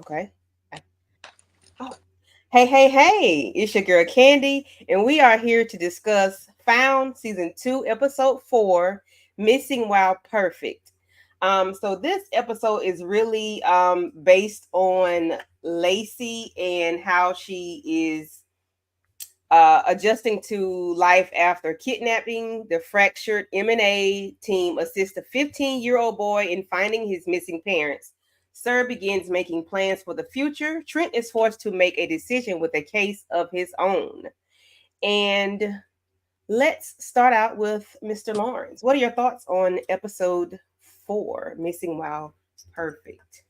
Okay. Oh, hey! It's your girl Candy, and we are here to discuss Found Season 2, Episode 4, Missing While Perfect. So this episode is really based on Lacey and how she is adjusting to life after kidnapping. The fractured M&A team assists a 15-year-old boy in finding his missing parents. Sir begins making plans for the future. Trent is forced to make a decision with a case of his own. And let's start out with Mr. Lawrence. What are your thoughts on episode 4, Missing While Perfect?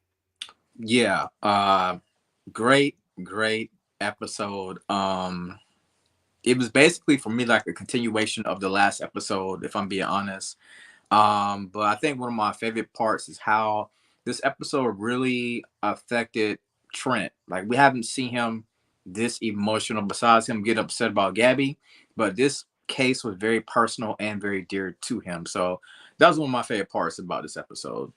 Yeah, great episode. It was basically for me like a continuation of the last episode, if I'm being honest. But I think one of my favorite parts is how this episode really affected Trent. Like we haven't seen him this emotional besides him getting upset about Gabby, but this case was very personal and very dear to him. So that was one of my favorite parts about this episode.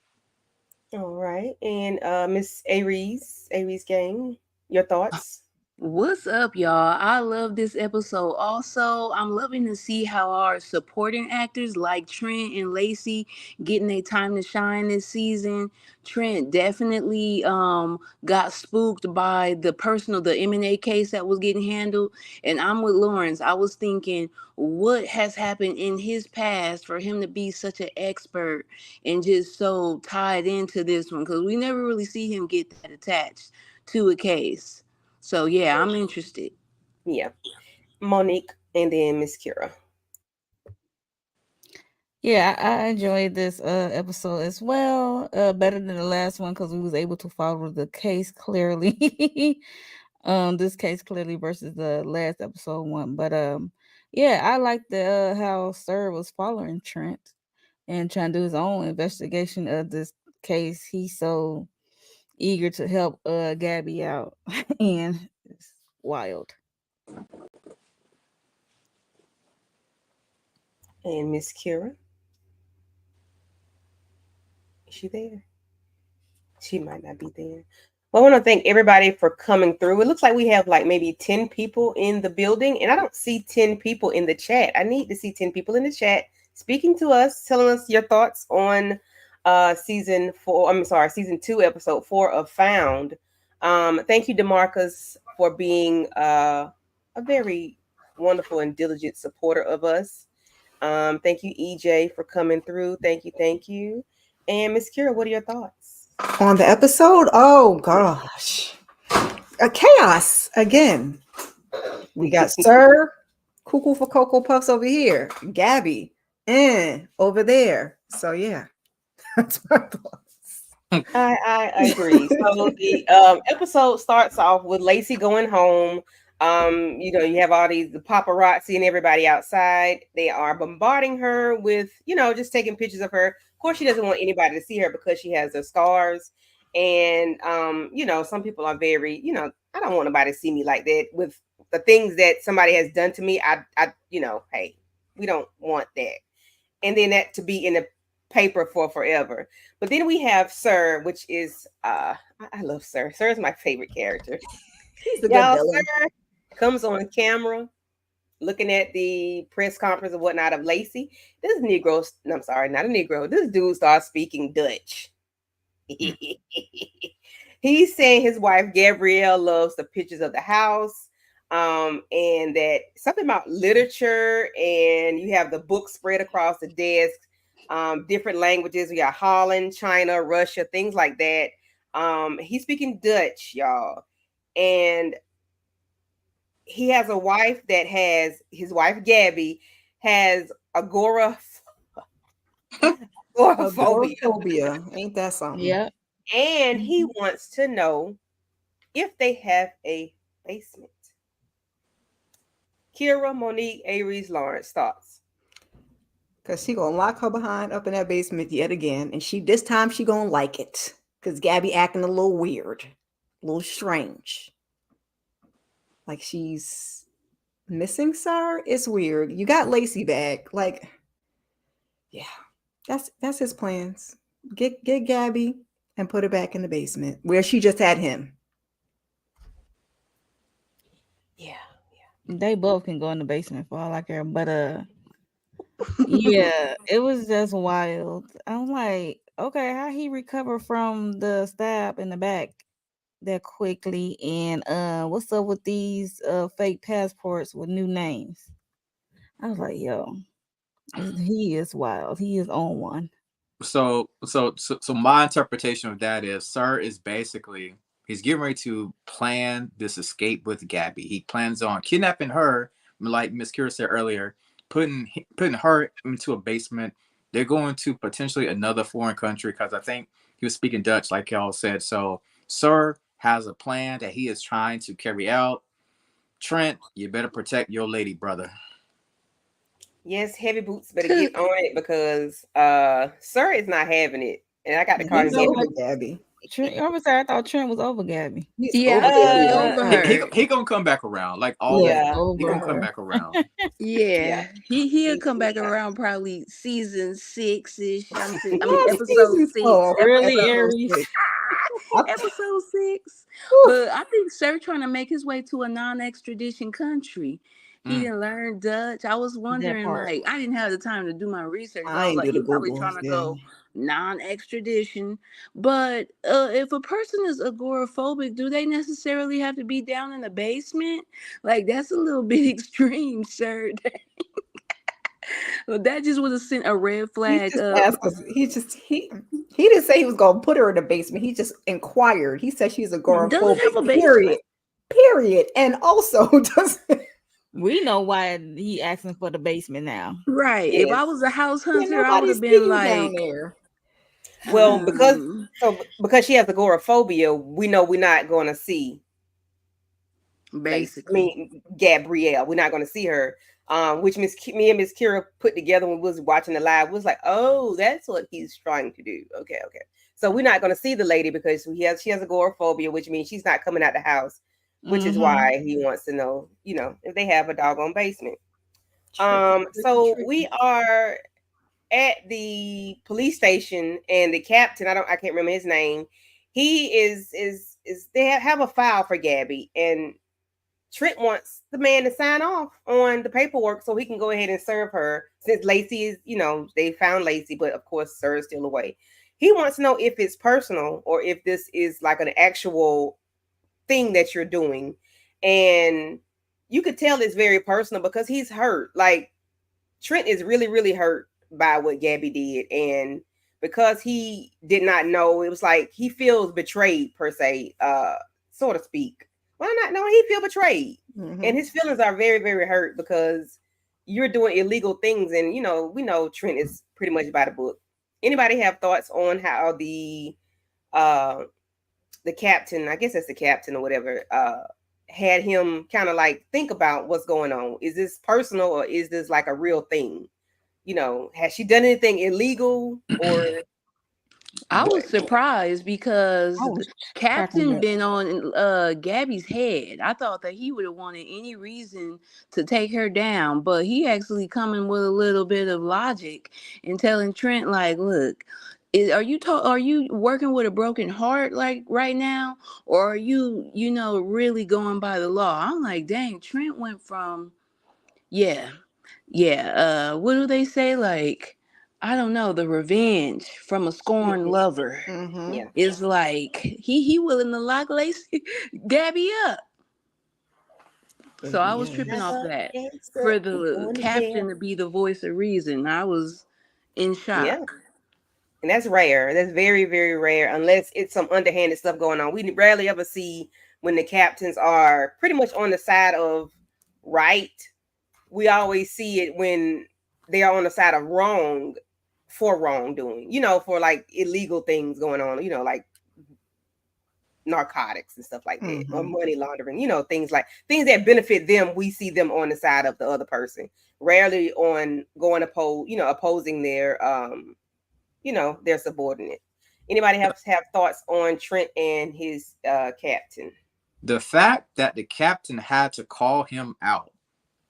All right. And Miss Aries gang, your thoughts? What's up, y'all? I love this episode. Also, I'm loving to see how our supporting actors like Trent and Lacey getting their time to shine this season. Trent definitely got spooked by the M&A case that was getting handled. And I'm with Lawrence. I was thinking, what has happened in his past for him to be such an expert and just so tied into this one? Because we never really see him get that attached to a case. So yeah, I'm interested. Yeah. Monique and then Miss Kira. Yeah, I enjoyed this episode as well. Better than the last one because we was able to follow the case clearly. This case clearly versus the last episode one. But yeah, I like the how Sir was following Trent and trying to do his own investigation of this case. He's so eager to help Gabby out, and it's wild. And Miss Kira. Is she there? She might not be there. Well, I want to thank everybody for coming through. It looks like we have like maybe 10 people in the building, and I don't see 10 people in the chat. I need to see 10 people in the chat speaking to us, telling us your thoughts on season 2, episode 4 of Found. Thank you, Demarcus, for being a very wonderful and diligent supporter of us. Thank you, EJ, for coming through. Thank you. And Miss Kira, what are your thoughts? On the episode? Oh gosh. A chaos again. We got Sir, Cuckoo for Cocoa Puffs over here, Gabby, and over there. So yeah, that's my thoughts. I agree. So the episode starts off with Lacey going home. You have all the paparazzi and everybody outside. They are bombarding her with, just taking pictures of her. Of course, she doesn't want anybody to see her because she has the scars. And some people are very, I don't want nobody to see me like that with the things that somebody has done to me. Hey, we don't want that. And then that to be in the paper for forever. But then we have Sir, which is I love Sir. Sir is my favorite character. He's a good Y'all, villain. Sir comes on camera looking at the press conference and whatnot of Lacey. This Negro, no, I'm sorry, not a Negro. This dude starts speaking Dutch. He's saying his wife Gabrielle loves the pictures of the house. And that something about literature, and you have the book spread across the desk, different languages. We got Holland, China, Russia, things like that. He's speaking Dutch, y'all. And he has a wife that has his wife Gabby has agoraphobia. Agoraphobia. Ain't that something? Yeah. And he wants to know if they have a basement. Kira, Monique, Aries, Lawrence, thoughts? Because she gonna lock her behind up in that basement yet again. And this time she gonna like it. Because Gabby acting a little weird. A little strange. Like she's missing Sir. It's weird. You got Lacey back. Like, yeah. That's his plans. Get Gabby and put her back in the basement where she just had him. Yeah. They both can go in the basement for all I care. But yeah, it was just wild. I'm like, okay, how he recovered from the stab in the back that quickly, and what's up with these fake passports with new names? I was like, yo, he is wild. He is on one. So my interpretation of that is Sir is basically he's getting ready to plan this escape with Gabby. He plans on kidnapping her, like Miss Kira said earlier, putting her into a basement. They're going to potentially another foreign country because I think he was speaking Dutch, like y'all said. So Sir has a plan that he is trying to carry out. Trent, you better protect your lady, brother. Yes, heavy boots better get on it because Sir is not having it. And I got to And call You him he's know heavy over what? boots. Gabby. Trent, I was I thought Trent was over Gabby. He's over Yeah, Gabby he right over Uh now. He, her. he, he gonna come back around like Yeah, always. yeah. He over gonna come her. back around. Yeah. Yeah, he he'll He, come back yeah. around probably season 6-ish. I mean Not episode season six. four. Really, Episode Aries? episode 6. Whew. But I think Sir trying to make his way to a non-extradition country. He Mm. didn't learn Dutch. I was That wondering, part. like, I didn't have the time to do my research, but I I was ain't like, do the he probably Googles. trying to Yeah. go non-extradition. But if a person is agoraphobic, do they necessarily have to be down in the basement? Like, that's a little bit extreme, sir. Well, that just would have sent a red He flag just up. asked us. He didn't say he was gonna put her in the basement. He just inquired. He said she's Does it agoraphobic. have a basement? Period. Period. And also doesn't. We know why he asking for the basement now. Right. If I Yes. was a house Yeah, hunter, I would nobody have see been you down like, there. Well, hmm, because she has agoraphobia, we know we're not going to see Lace. I basically. mean Gabrielle. We're not going to see her. Which me and Miss Kira put together when we was watching the live. Was like, oh, that's what he's trying to do. Okay, okay. So we're not going to see the lady because she has agoraphobia, which means she's not coming out the house. Which is Mm-hmm. why he wants to know, if they have a doggone basement. Tricky, tricky, So we tricky. are at the police station, and the captain, I can't remember his name. He is they have a file for Gabby, and Trent wants the man to sign off on the paperwork so he can go ahead and serve her. Since Lacey is, they found Lacey, but of course Sir is still away. He wants to know if it's personal or if this is like an actual thing that you're doing. And you could tell it's very personal because he's hurt. Like, Trent is really, really hurt by what Gabby did. And because he did not know, it was like he feels betrayed, per se, so to speak. Well, not no, he feel betrayed. And Mm-hmm. his feelings are very, very hurt because you're doing illegal things. And, we know Trent is pretty much by the book. Anybody have thoughts on how uh the captain, I guess that's the captain or whatever, had him kind of like think about what's going on? Is this personal or is this like a real thing? Has she done anything illegal or I what? was surprised I because the was cracking Captain up. been on Gabby's head. I thought that he would have wanted any reason to take her down, but he actually coming with a little bit of logic and telling Trent like, "Look, are you working with a broken heart like right now, or are you really going by the law?" I'm like, "Dang, Trent went from yeah, yeah. What do they say? Like, I don't know. The revenge from a scorned Mhm. lover Mm-hmm. Yeah. is like he willing to lock Lacey, Gabby up. So I Baby, was tripping off yes. Never that. gets up, For we the going to jail. captain to be the voice of reason, I was in Yeah. shock. And that's rare. That's very, very rare, unless it's some underhanded stuff going on. We rarely ever see when the captains are pretty much on the side of right. We always see it when they are on the side of wrong for wrongdoing, for like illegal things going on, like narcotics and stuff like that, or Mm-hmm. money laundering, things that benefit them. We see them on the side of the other person, rarely on going opposing their subordinate. Anybody have thoughts on Trent and his captain? The fact that the captain had to call him out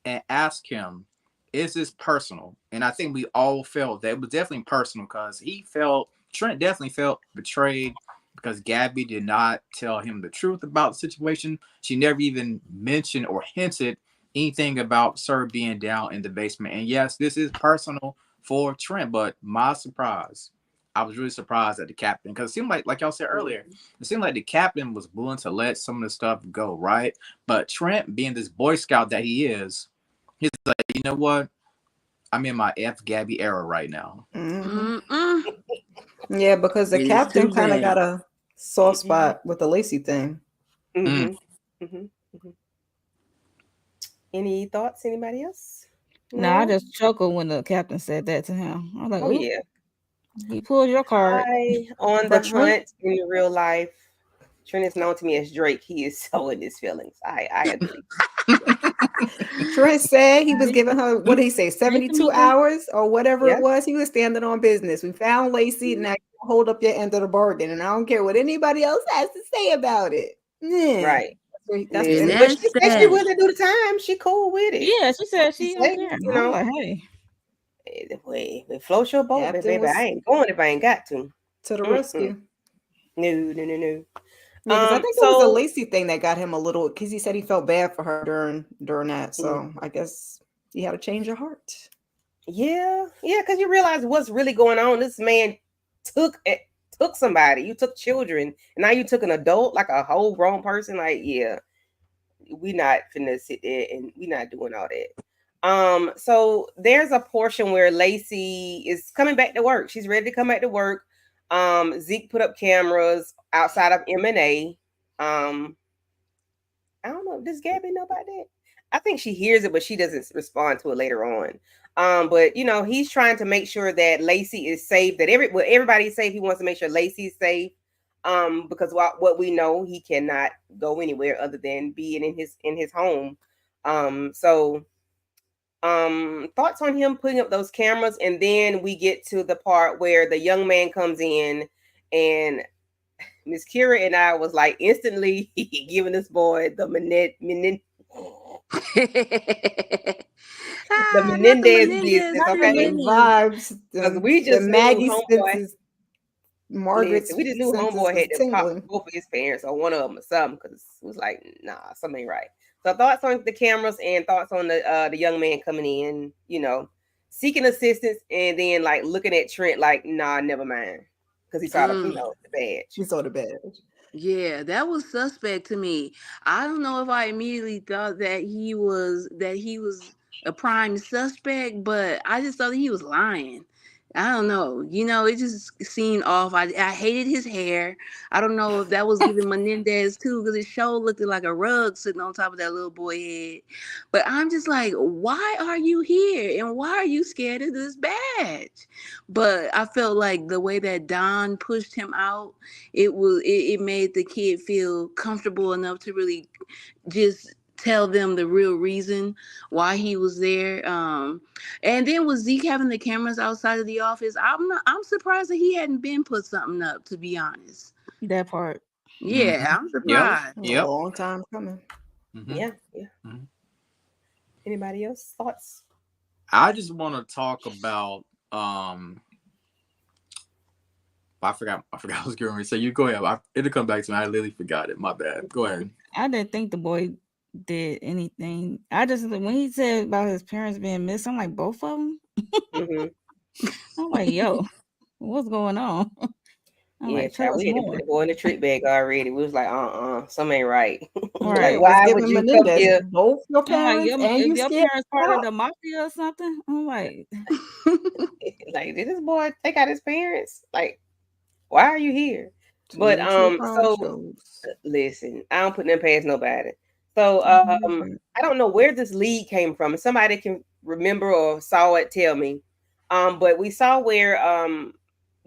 and ask him, is this personal? And I think we all felt that it was definitely personal because Trent definitely felt betrayed. because Gabby did not tell him the truth about the situation. She never even mentioned or hinted anything about Sir being down in the basement. And yes, this is personal for Trent, but my surprise, I was really surprised at the captain because it seemed like y'all said earlier, it seemed like the captain was willing to let some of the stuff go, right? But Trent, being this Boy Scout that he is, he's like, you know what? I'm in my F Gabby era right now. Hmm. Mm-mm. Yeah, because the It is captain too kind of got bad. a soft Mm-hmm. spot with the Lacey thing. Mm. Mm-hmm. Mm-hmm. Mm-hmm. Any thoughts? Anybody else? Nah, I No. just chuckled when the captain said that to him. I was like, Oh "Oop, yeah. he pulled your card." Hi on the But Trent, hunt in real life. Trent is known to me as Drake. He is so in his feelings. I agree. Trent said he was Nice giving her, what did he say, nice to 72 meet you. hours or whatever it Yeah. was. He was standing on business. We found Lacey, and now you hold up your end of the bargain. And I don't care what anybody else has to say about it. Yeah. Right. That's the And But energy. she that's said she sad. willing to do the time. She cool with it. Yeah, she said She she don't say, care. you I was know, like, "Hey, we float your boat, Captain baby. I was ain't going if I ain't got to. to the Mm-mm. rescue. No, no, no, no. Yeah, because I think it was a So Lacey thing that got him a little, because he said he felt bad for her during that. mm, So I guess he had a change of heart. yeah, yeah, because you realize what's really going on. This man took it, took somebody. You took children, and now you took an adult, like a whole grown person. Like, yeah, we not finna sit there and we not doing all that. So there's a portion where Lacey is coming back to work. She's ready to come back to work. Zeke put up cameras outside of M&A. I don't know. Does Gabby know about that? I think she hears it, but she doesn't respond to it later on. But he's trying to make sure that Lacey is safe. That everybody's safe. He wants to make sure Lacey's safe. Because what we know, he cannot go anywhere other than being in his home. So thoughts on him putting up those cameras, and then we get to the part where the young man comes in, and Miss Kira and I was like instantly giving this boy the the Not the Menendez Menendez business, not the okay? Them twins. vibes, Because them, we the just knew Maggie homeboy. senses, Listen, Margaret's we just knew senses homeboy was had to pop tingling. both of his parents or one of them or something. Because it was like, nah, something ain't right. So thoughts on the cameras and thoughts on the young man coming in, seeking assistance, and then like looking at Trent like, nah, never mind, because he saw the Mm. the badge. We saw the badge. Yeah, that was suspect to me. I don't know if I immediately thought that he was a prime suspect, but I just thought that he was lying. I don't know. It just seemed off. I hated his hair. I don't know if that was giving Menendez too, because his show looked like a rug sitting on top of that little boy head. But I'm just like, why are you here? And why are you scared of this badge? But I felt like the way that Don pushed him out, it made the kid feel comfortable enough to really just tell them the real reason why he was there. And then with Zeke having the cameras outside of the office, I'm surprised that he hadn't been put something up, to be honest. that part." Yeah, Mm-hmm. I'm Yep. surprised. A Yep. long time coming. Mm-hmm. Yeah, yeah. Mm-hmm. Anybody else thoughts? I just want to talk about I forgot. I forgot. I was going to say. You go ahead. It'll come back to me. I literally forgot it. My bad. Go ahead. I didn't think the boy did anything. I just when he said about his parents being missing, I'm like both of them. Mm-hmm. I'm like, yo, what's going on? I'm Yeah, like, tell child, us we had to put more. the boy in the trick bag already. We was like, something ain't right. Yeah, Like, Right. it was why would giving you come Menendez here? both your I'm like, parents and if you your scared parents to part of talk. the mafia or something, I'm like, Like, did this boy take out his parents? Like, why are you here? But Two true crime so shows. listen, I don't put them past nobody. So Mhm. I don't know where this lead came from. If somebody can remember or saw it, tell me. But we saw where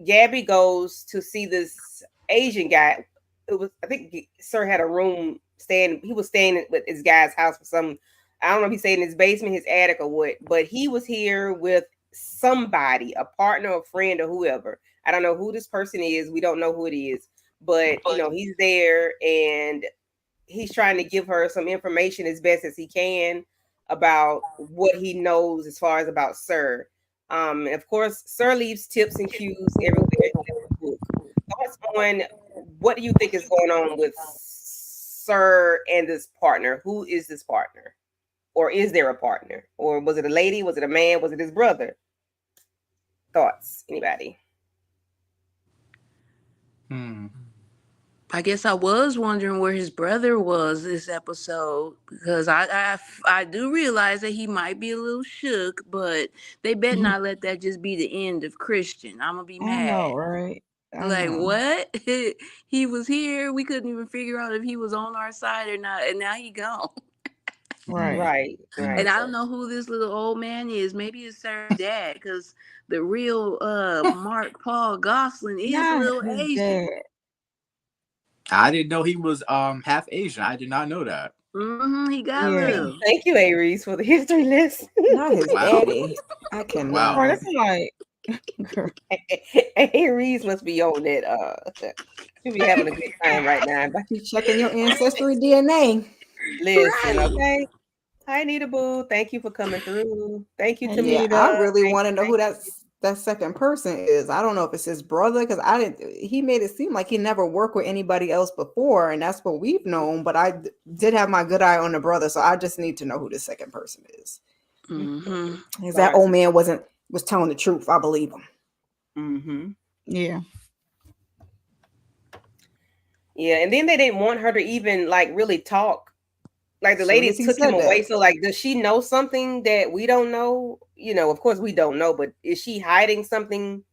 Gabby goes to see this Asian guy. It was, I think, Sir had a room staying. He was staying at his guy's house for some. I don't know if he stayed in his basement, his attic, or what. But he was here with somebody, a partner, a friend, or whoever. I don't know who this person is. We don't know who it is, but he's there, and he's trying to give her some information as best as he can about what he knows as far as about Sir. And of course, Sir leaves tips and cues everywhere in the book. Thoughts on what do you think is going on with Sir and this partner? Who is this partner? Or is there a partner? Or was it a lady? Was it a man? Was it his brother? Thoughts? Anybody? Hmm. I guess I was wondering where his brother was this episode because I do realize that he might be a little shook, but they better not let that just be the end of Christian. I'm gonna be I know, mad. right? I Like know. what? He was here. We couldn't even figure out if he was on our side or not, and now he gone. Hmm. Right. Right, Hmm. And right. I don't know who this little old man is. Maybe it's Sarah's dad, because the real Mark Paul Goslin is a Not little his Asian. dad. I didn't know he was half Asian. I did not know that. He got a Yeah. little. Thank you, Aries, for the history lesson. Not his Wow. daddy. I Wow. Right. cannot. That's like, girl. Aries must be on that. She'll be having a good time right now. But You checking your ancestry DNA. listen, Right. okay. Hi, Nita Boo. Thank you for coming through. Thank you, Hey, Yeah, Tamika. I Nita. really Thank want you, to know thank who you. that second person is. I don't know if it's his brother because I didn't. He made it seem like he never worked with anybody else before, and that's what we've known. But did have my good eye on the brother, so I just need to know who the second person is. Mm-hmm. Because that Right. old man was telling the truth. I believe him. Mm-hmm. Yeah. Yeah, and then they didn't want her to even like really talk. Like the As soon ladies as he took him said away. that, So like, does she know something that we don't know? Of course we don't know, but is she hiding something?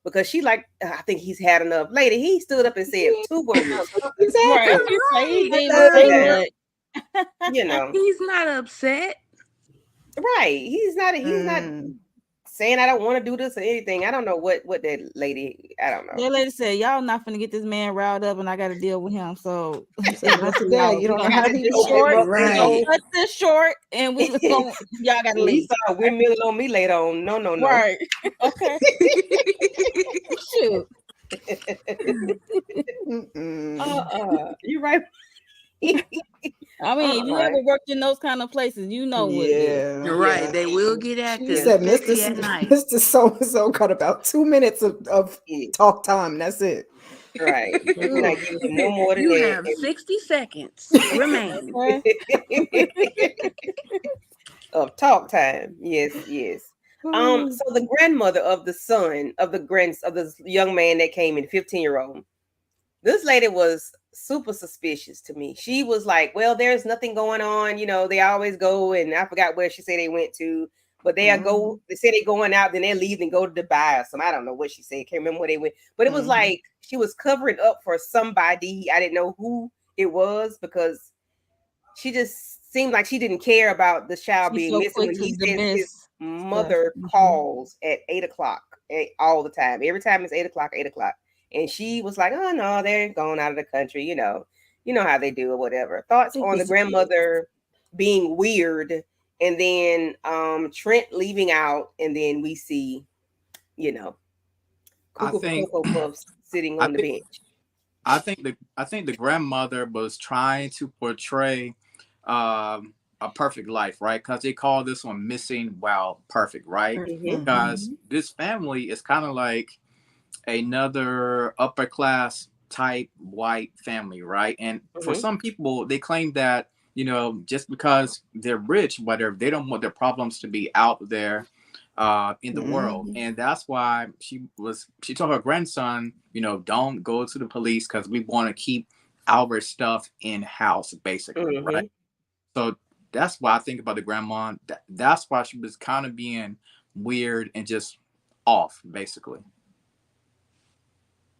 Because she like, I think he's had enough. Lady, he stood up and said yeah, two words. Right. exactly. He say he Right. didn't Other even than say that, much. you know, He's not upset. right? He's not Mm. saying I don't want to do this or anything. I don't know what that lady. I don't know. That lady said, "Y'all not finna get this man riled up, and I got to deal with him." So Say it's not just today. y'all. You We don't know gonna how cut he this be Open him short. up, acting. you We gonna know. Right. cut this short, and we gonna y'all got to He leave. started windmilling on me later on. No, no, no. Right. Okay. Shoot. Mm-mm. You're right. I mean, if you uh-uh. ever worked in those kind of places, you know what it is. Yeah. You're right. Yeah, They will get She active, yeah, said, especially at night. Mr. So and so got about 2 minutes of yeah. talk time. That's it. Right. We're not True. giving him no more than You that. have 60 seconds remaining. Okay. Of talk time. Yes, yes. Oh, So the grandmother of the son of this young man that came in, 15-year-old, this lady was super suspicious to me. She was like, well, there's nothing going on. They always go, and I forgot where she said they went to, but mhm, they say they going out, then they leave and go to Dubai or some. I don't know what she said. Can't remember where they went. But it was mhm, like she was covering up for somebody. I didn't know who it was because she just seemed like she didn't care about the child She's being so missing quick when to he says his dismiss stuff. mother Mhm. calls at 8 o'clock all the time. Every time it's 8 o'clock, 8 o'clock. And she was like, oh no, they're going out of the country, You know how they do or whatever. I Thoughts think on the it's kids. grandmother being weird and then Trent leaving out and then we see, you know, I Cuckoo for think Cocoa Puffs sitting I on the think bench. I think the grandmother was trying to portray a perfect life, right? Because they call this one missing while perfect, right? Mm-hmm. Because Mhm, this family is kind of like another upper class type white family, right? And for Mm-hmm. some people, they claim that just because they're rich, whether they don't want their problems to be out there in the world, mhm, and that's why she told her grandson, don't go to the police because we want to keep our stuff in house, basically, right? Mm-hmm. So that's why I think about the grandma. That's why she was kind of being weird and just off, basically.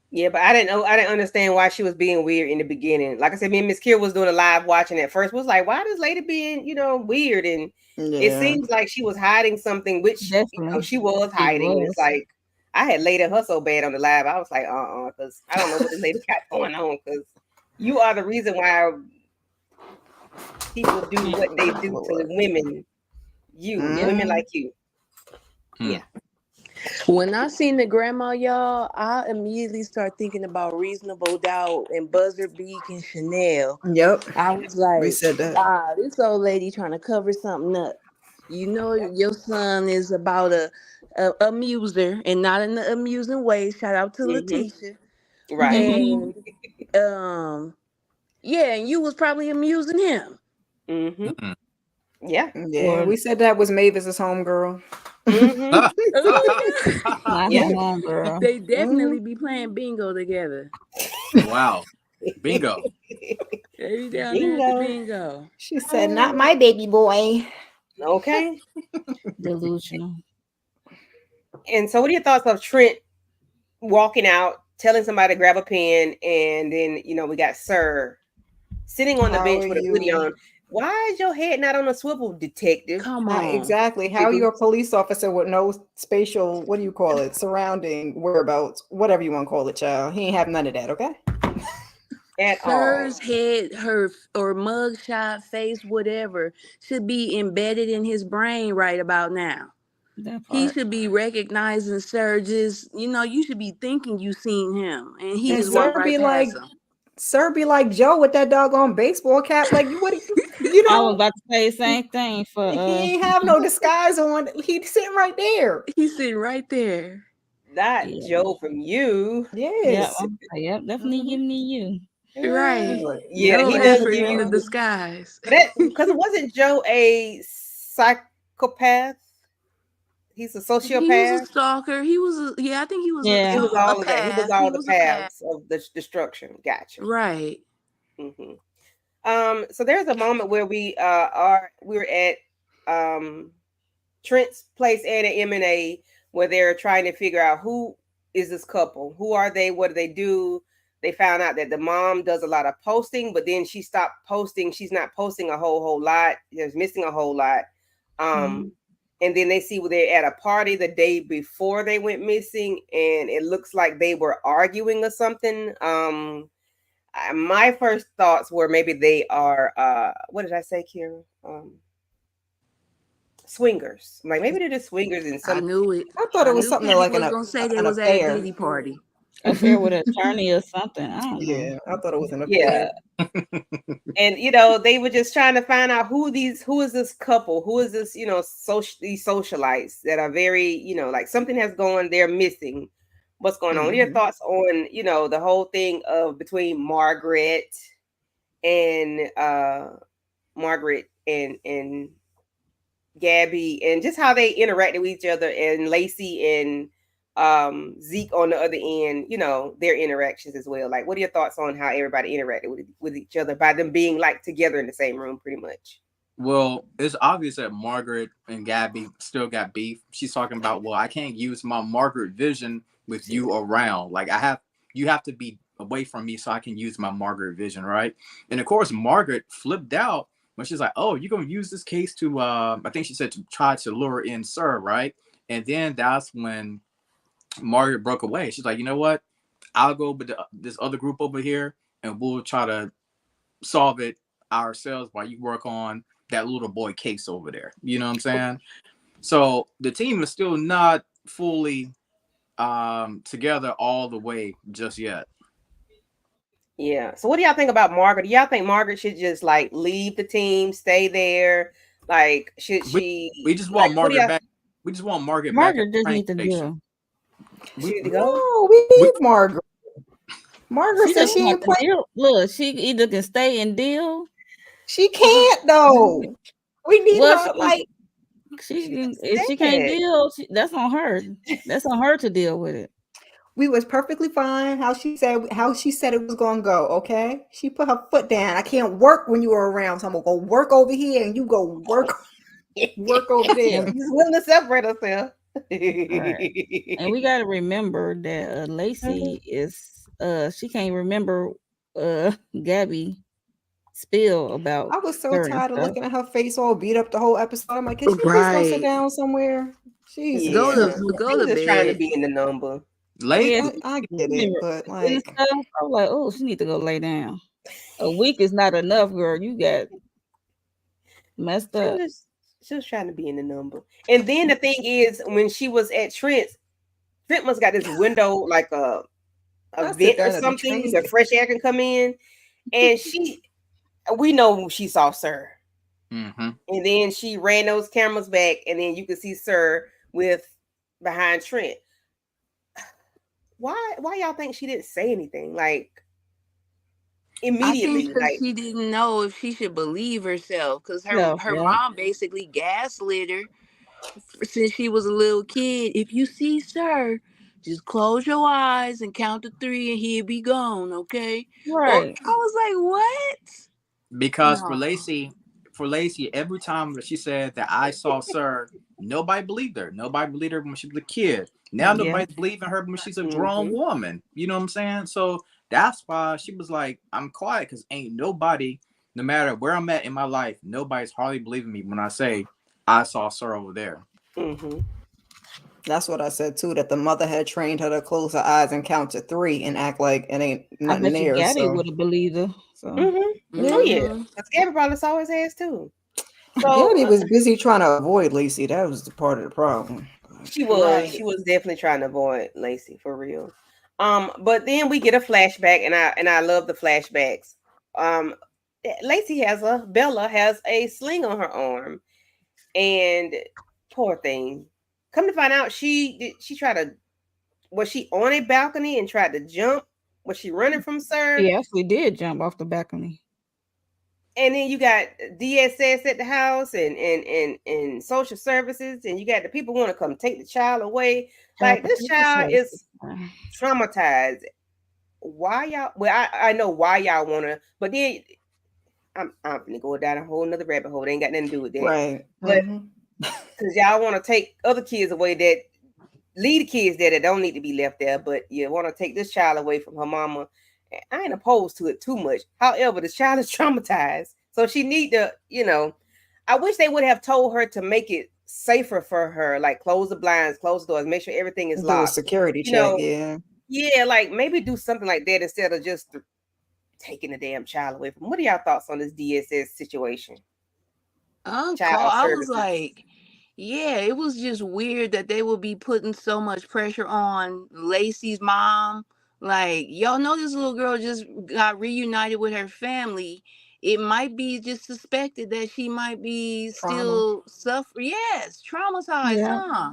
Yeah, but I didn't know. I didn't understand why she was being weird in the beginning. Like I said, me and Miss Kier was doing a live watching at first. Was like, why this lady being, weird? And it yeah. seems like she was hiding something, which Definitely. she was She hiding. And it's was. like I had laid at her so bad on the live. I was like, because I don't know what this lady got going on. Because you are the reason why people do what they do to Lord. women. Yep. Women Mhm. like you. Hmm. Yeah. When I seen the grandma, y'all, I immediately start thinking about Reasonable Doubt and Buzzard Beak and Chanel. Yep. I was We like, said that. this old lady trying to cover something up. You know, your son is about a amuser and not in the amusing way. Shout out to Mm-hmm. Letitia. Right. And yeah, and you was probably amusing him. Mm-hmm. Mm. Yeah. Yeah, Or we said that was Mavis's homegirl. Mm-hmm. Oh yeah. not Yeah. his home girl. They Mhm. definitely be playing bingo together. Wow. Bingo. They be down there at the Bingo. bingo. She said, "Not my baby boy." Okay. Delusional. And so, what are your thoughts of Trent walking out, telling somebody to grab a pen, and then we got Sir sitting on the How bench are with a hoodie you? on? Why is your head not on a swivel, detective? Come on. Exactly. How are you a police officer with no spatial, what do you call it, surrounding whereabouts, whatever you want to call it, child? He ain't have none of that, okay? At all. Sir's head, her or mugshot, face, whatever, should be embedded in his brain right about now. That He part. should be recognizing Sir. Just you should be thinking you seen him, and he And just walked sir right be past like, him. sir be like Joe with that doggone baseball cap. Like, you what I was about to say the same thing for he ain't have no disguise on. He's sitting right there. He's sitting right there. Not yeah. Joe from you. Yep. Yes. Yep, definitely Mhm. giving you. Right. Yeah, Joe he does expert give in the you. disguise. But that because wasn't Joe a psychopath? He's a He was a sociopath. stalker. Yeah, I think he was He Yeah. was a all of that. He was path. all He the was a path. paths of the destruction. Gotcha. Right. Hmm. So there's a moment where we're at um Trent's place and at M&A where they're trying to figure out who is this couple, who are they, what do they do. They found out that the mom does a lot of posting, but then she stopped posting. She's not posting a whole lot. There's missing a whole lot. Mhm. And then they see where they're at a party the day before they went missing, and it looks like they were arguing or something. My first thoughts were maybe they are what did I say, Kira? Swingers. Like maybe they're just swingers in I some. knew it. I thought I it was knew something Kenny like was gonna say they an was at a affair. Diddy party. Affair with an attorney or something. I don't know. Yeah, I thought it was an Yeah. affair. And they were just trying to find out who is this couple, who is this, these socialites that are very, like something has gone, they're missing. What's going on? What are your Mhm. thoughts on, the whole thing of between and Margaret and Gabby, and just how they interacted with each other, and Lacey and Zeke on the other end, their interactions as well. Like, what are your thoughts on how everybody interacted with each other by them being like together in the same room, pretty much? Well, it's obvious that Margaret and Gabby still got beef. She's talking about, well, I can't use my Margaret vision with you around. Like you have to be away from me so I can use my Margaret vision, right? And of course, Margaret flipped out when she's like, "Oh, you're gonna use this case to, I think she said to try to lure in Sir, right?" And then that's when Margaret broke away. She's like, "You know what? I'll go with this other group over here, and we'll try to solve it ourselves while you work on that little boy case over there." You know what I'm saying? So the team is still not fully together all the way just yet. Yeah. So, what do y'all think about Margaret? Do y'all think Margaret should just like leave the team, stay there? Like, should We, she we just like? want What do Margaret y'all? back. We just want Margaret back at Margaret the just train need to station. deal. She We, need to go? No, we we need Margaret. Margaret She said just she want ain't to playing. deal. Look, she either can stay and deal. She can't though. We need Well, her like she She can, just if she can't said. deal, that's on her. That's on her to deal with it. we was perfectly fine how she said it was gonna go, okay? She put her foot down. I can't work when you are around, so I'm gonna go work over here and you go work over And there. She's willing to separate herself. all right, and we got to remember that Lacey is she can't remember Gabby spill about I was so certain tired of stuff. looking at her face all beat up the whole episode. I'm like, can she please go sit Right. down somewhere? Jesus Go Yeah, to Christ. she go was to just trying to bed. be in the number. late. Yeah, I she get it, remember but and like, stuff. I was like, oh, she need to go lay down. A week is not enough, girl. You got messed She was up. just she was trying to be in the number. And then the thing is, when she was at Trent must got this window like a I sit vent or down at the something train so station. fresh air can come in. And we know she saw Sir. Mm-hmm. And then she ran those cameras back, and then you could see Sir with behind Trent. Why y'all think she didn't say anything like I think immediately? because Like, she didn't know if she should believe herself, because Yeah, her yeah. mom basically gaslit her since she was a little kid. If you see sir, just close your eyes and count to three, and he'll be gone. Okay? Well, Right. I was like, what? Because No. for Lacey, every time that she said that I saw Sir, nobody believed her. Nobody believed her when she was a kid. Now Yeah. nobody's believing her when she's a grown mm-hmm, woman. You know what I'm saying? So that's why she was like, I'm quiet because ain't nobody, no matter where I'm at in my life, nobody's hardly believing me when I say I saw Sir over there. mm-hmm. That's what I said too. That the mother had trained her to close her eyes and count to three and act like it ain't I nothing bet you there. Gabby So would have believed her. So Mm-hmm. yeah, Oh yeah, Mm-hmm. because Gabby probably saw his ass too. So Gabby was busy trying to avoid Lacey. That was the part of the problem. she Right. was definitely trying to avoid Lacey for real. But then we get a flashback, and I love the flashbacks. Um, Lacey has a Bella has a sling on her arm, and poor thing. Come to find out, she tried to was she on a balcony and tried to jump? Was she running from Sir? he actually did jump off the balcony. And then you got DSS at the house and social services, and you got the people want to come take the child away. Child Like this protective child is services. traumatized. Why y'all? Well, I know why y'all want to, but then I'm gonna go down a whole nother rabbit hole. They ain't got nothing to do with that. Right. But Hmm. because y'all want to take other kids away that leave the kids there that don't need to be left there, but you want to take this child away from her mama. I ain't opposed to it too much. However, the child is traumatized, so she need to, I wish they would have told her to make it safer for her, like close the blinds, close the doors, make sure everything is Do a locked. security You check. know, Yeah. yeah, like maybe do something like that instead of just taking the damn child away from. What are y'all thoughts on this DSS situation? Call. Child I was services. like, yeah, it was just weird that they would be putting so much pressure on Lacey's mom. Like, y'all know this little girl just got reunited with her family. It might be just suspected that she might be Trauma. still suffer. Yes, traumatized, Yeah. huh?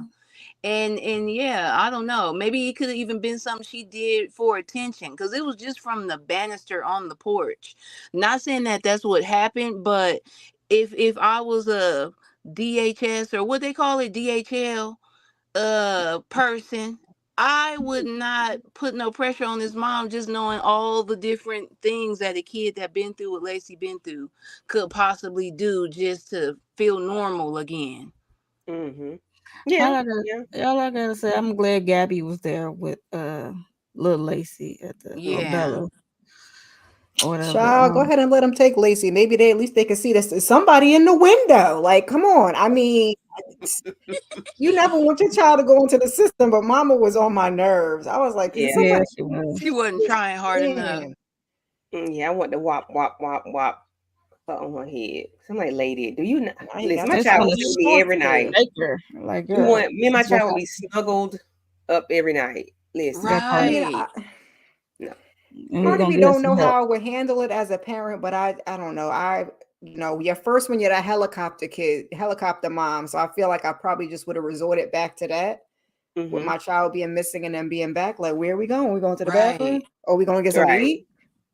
And yeah, I don't know, maybe it could have even been something she did for attention, because it was just from the banister on the porch. Not saying that that's what happened, but if I was a DHS, or what they call it, DHL person, I would not put no pressure on this mom, just knowing all the different things that a kid that been through what Lacey been through could possibly do just to feel normal again. Mm-hmm. All Yeah, I got, yeah. all I gotta say, I'm glad Gabby was there with little Lacey at the or Yeah. Bella or whatever. Child, go ahead and let them take Lacey. Maybe they at least they can see this. Somebody in the window. Like, come on. I mean, you never want your child to go into the system, but mama was on my nerves. I was like, can Yeah. Yeah, somebody she was. She wasn't please trying hard enough. in? Yeah, I want the wop wop wop wop on her head. Somebody lady, do you not Now you listen? got My to Just child call want would the to see me every short night. shake her. Like, We girl, want me and my just go child would call, be snuggled up every night. Listen, go I call, mean, Right. no. and we're part of gonna me get her don't some know help. how I would handle it as a parent, but I don't know. Your first one, you're that helicopter kid, helicopter mom. So I feel like I probably just would have resorted back to that with Mm-hmm. my child being missing and then being back. Like, where are we going? We going to the bathroom? Right. Or we going to get something to Right. eat?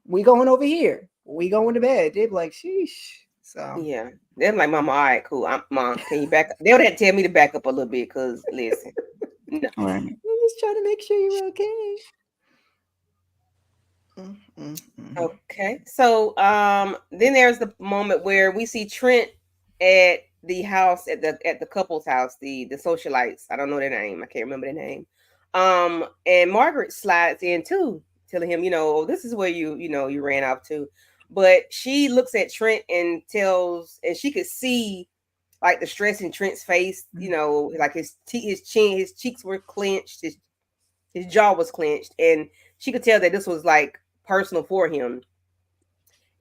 We going over here. We going to bed. They'd be like, sheesh. So Yeah. They're like, Mama, all right, cool. Mom, can you back up? They would have to tell me to back up a little bit because listen. No. Right. I'm just trying to make sure you're okay. Mm, mm, mm. Okay. So then there's the moment where we see Trent at the house at the couple's house, the socialites. I don't know their name. I can't remember their name. And Margaret slides in too, telling him, "Oh, this is where you ran off to." But she looks at Trent and and she could see like the stress in Trent's face, like his chin, his cheeks were clenched, his jaw was clenched, and she could tell that this was like personal for him.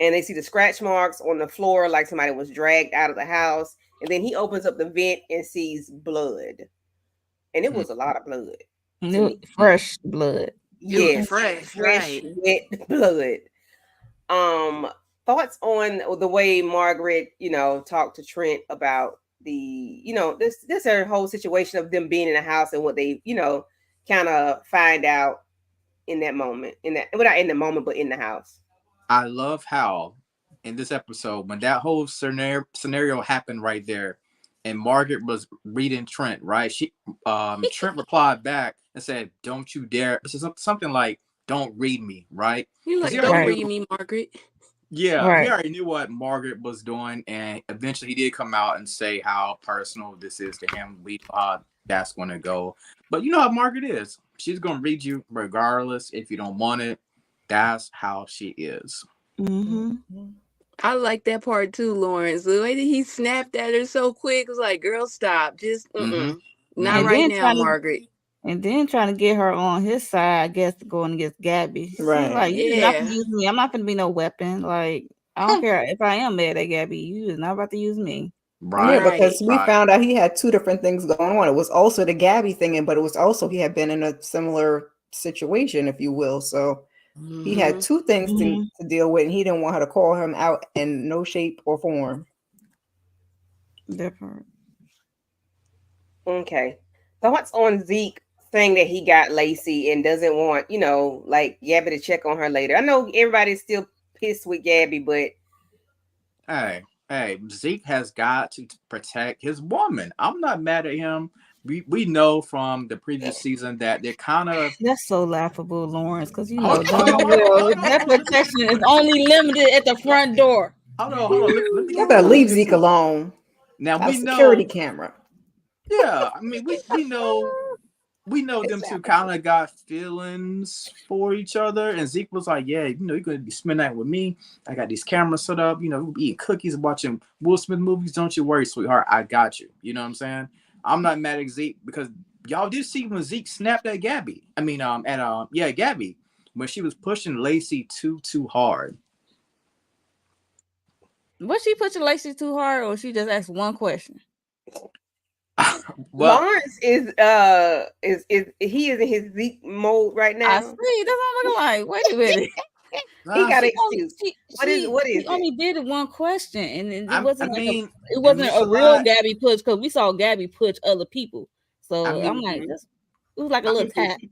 And they see the scratch marks on the floor, like somebody was dragged out of the house. And then he opens up the vent and sees blood, and it Hmm. was a lot of blood to New me. fresh blood. It was Yes, fresh, fresh, right? wet blood. Um, Thoughts on the way Margaret, talked to Trent about this her whole situation of them being in the house and what they, kind of find out. in that moment, well, not in the moment, but in the house. I love how in this episode when that whole scenario happened right there, and Margaret was reading Trent, right? Trent replied back and said, "Don't you dare!" This is something like, "Don't read me," right? He's Because like, he already don't Right. read knew. me, Margaret. Yeah, he Right. already knew what Margaret was doing, and eventually he did come out and say how personal this is to him. We know how that's going to go, but you know how Margaret is. She's going to read you regardless if you don't want it. That's how she is. Mm-hmm. I like that part too, Lawrence. The way that he snapped at her so quick was like, girl, stop. Just, Mm-hmm. not And Mm-hmm. right then now, trying to Margaret. get her on his side, I guess, going against Gabby. She Right. like, you not gonna Yeah. use me. I'm not gonna be no weapon. Like, I don't care if I am mad at Gabby. You is not about to use me. Yeah, Right. because Right. we Right. found out he had two different things going on. It was also the Gabby thing, but it was also he had been in a similar situation, if you will. So he had Mm-hmm. two things Mm-hmm. to deal with, and he didn't want her to call him out in no shape or form. Different. Okay. Thoughts on Zeke saying that he got Lacey and doesn't want, like Gabby to check on her later. I know everybody's still pissed with Gabby, but Hey, Zeke has got to protect his woman. I'm not mad at him. We know from the previous season that they're kind of That's so laughable, Lawrence, because you hold know on, damn hold on, hold on, well hold on, that protection is only limited at the front door. hold on. Let me Y'all get to better it. Let me leave get Zeke to it. alone. Now Got a we security know, camera. yeah. I mean, we know it's them two kind laughable. of got feelings for each other, and Zeke was like, "Yeah, you're gonna be spending that with me. I got these cameras set up. We'll be eating cookies, watching Will Smith movies. Don't you worry, sweetheart. I got you. You know what I'm saying? I'm not mad at Zeke because y'all did see when Zeke snapped at Gabby. I mean, Gabby when she was pushing Lacey too hard. Was she pushing Lacey too hard, or she just asked one question? Well, Lawrence is he is in his Zeke mode right I now. see. That's what I'm looking like. Wait a minute. He uh, got an She only excuse. she What she is it? only did it one question, and it I wasn't like a mean, it I mean, wasn't it's a a real lot. Gabby push because we saw Gabby push other people. I So I'm mean, like, Mhm. it was like a I, little tap. It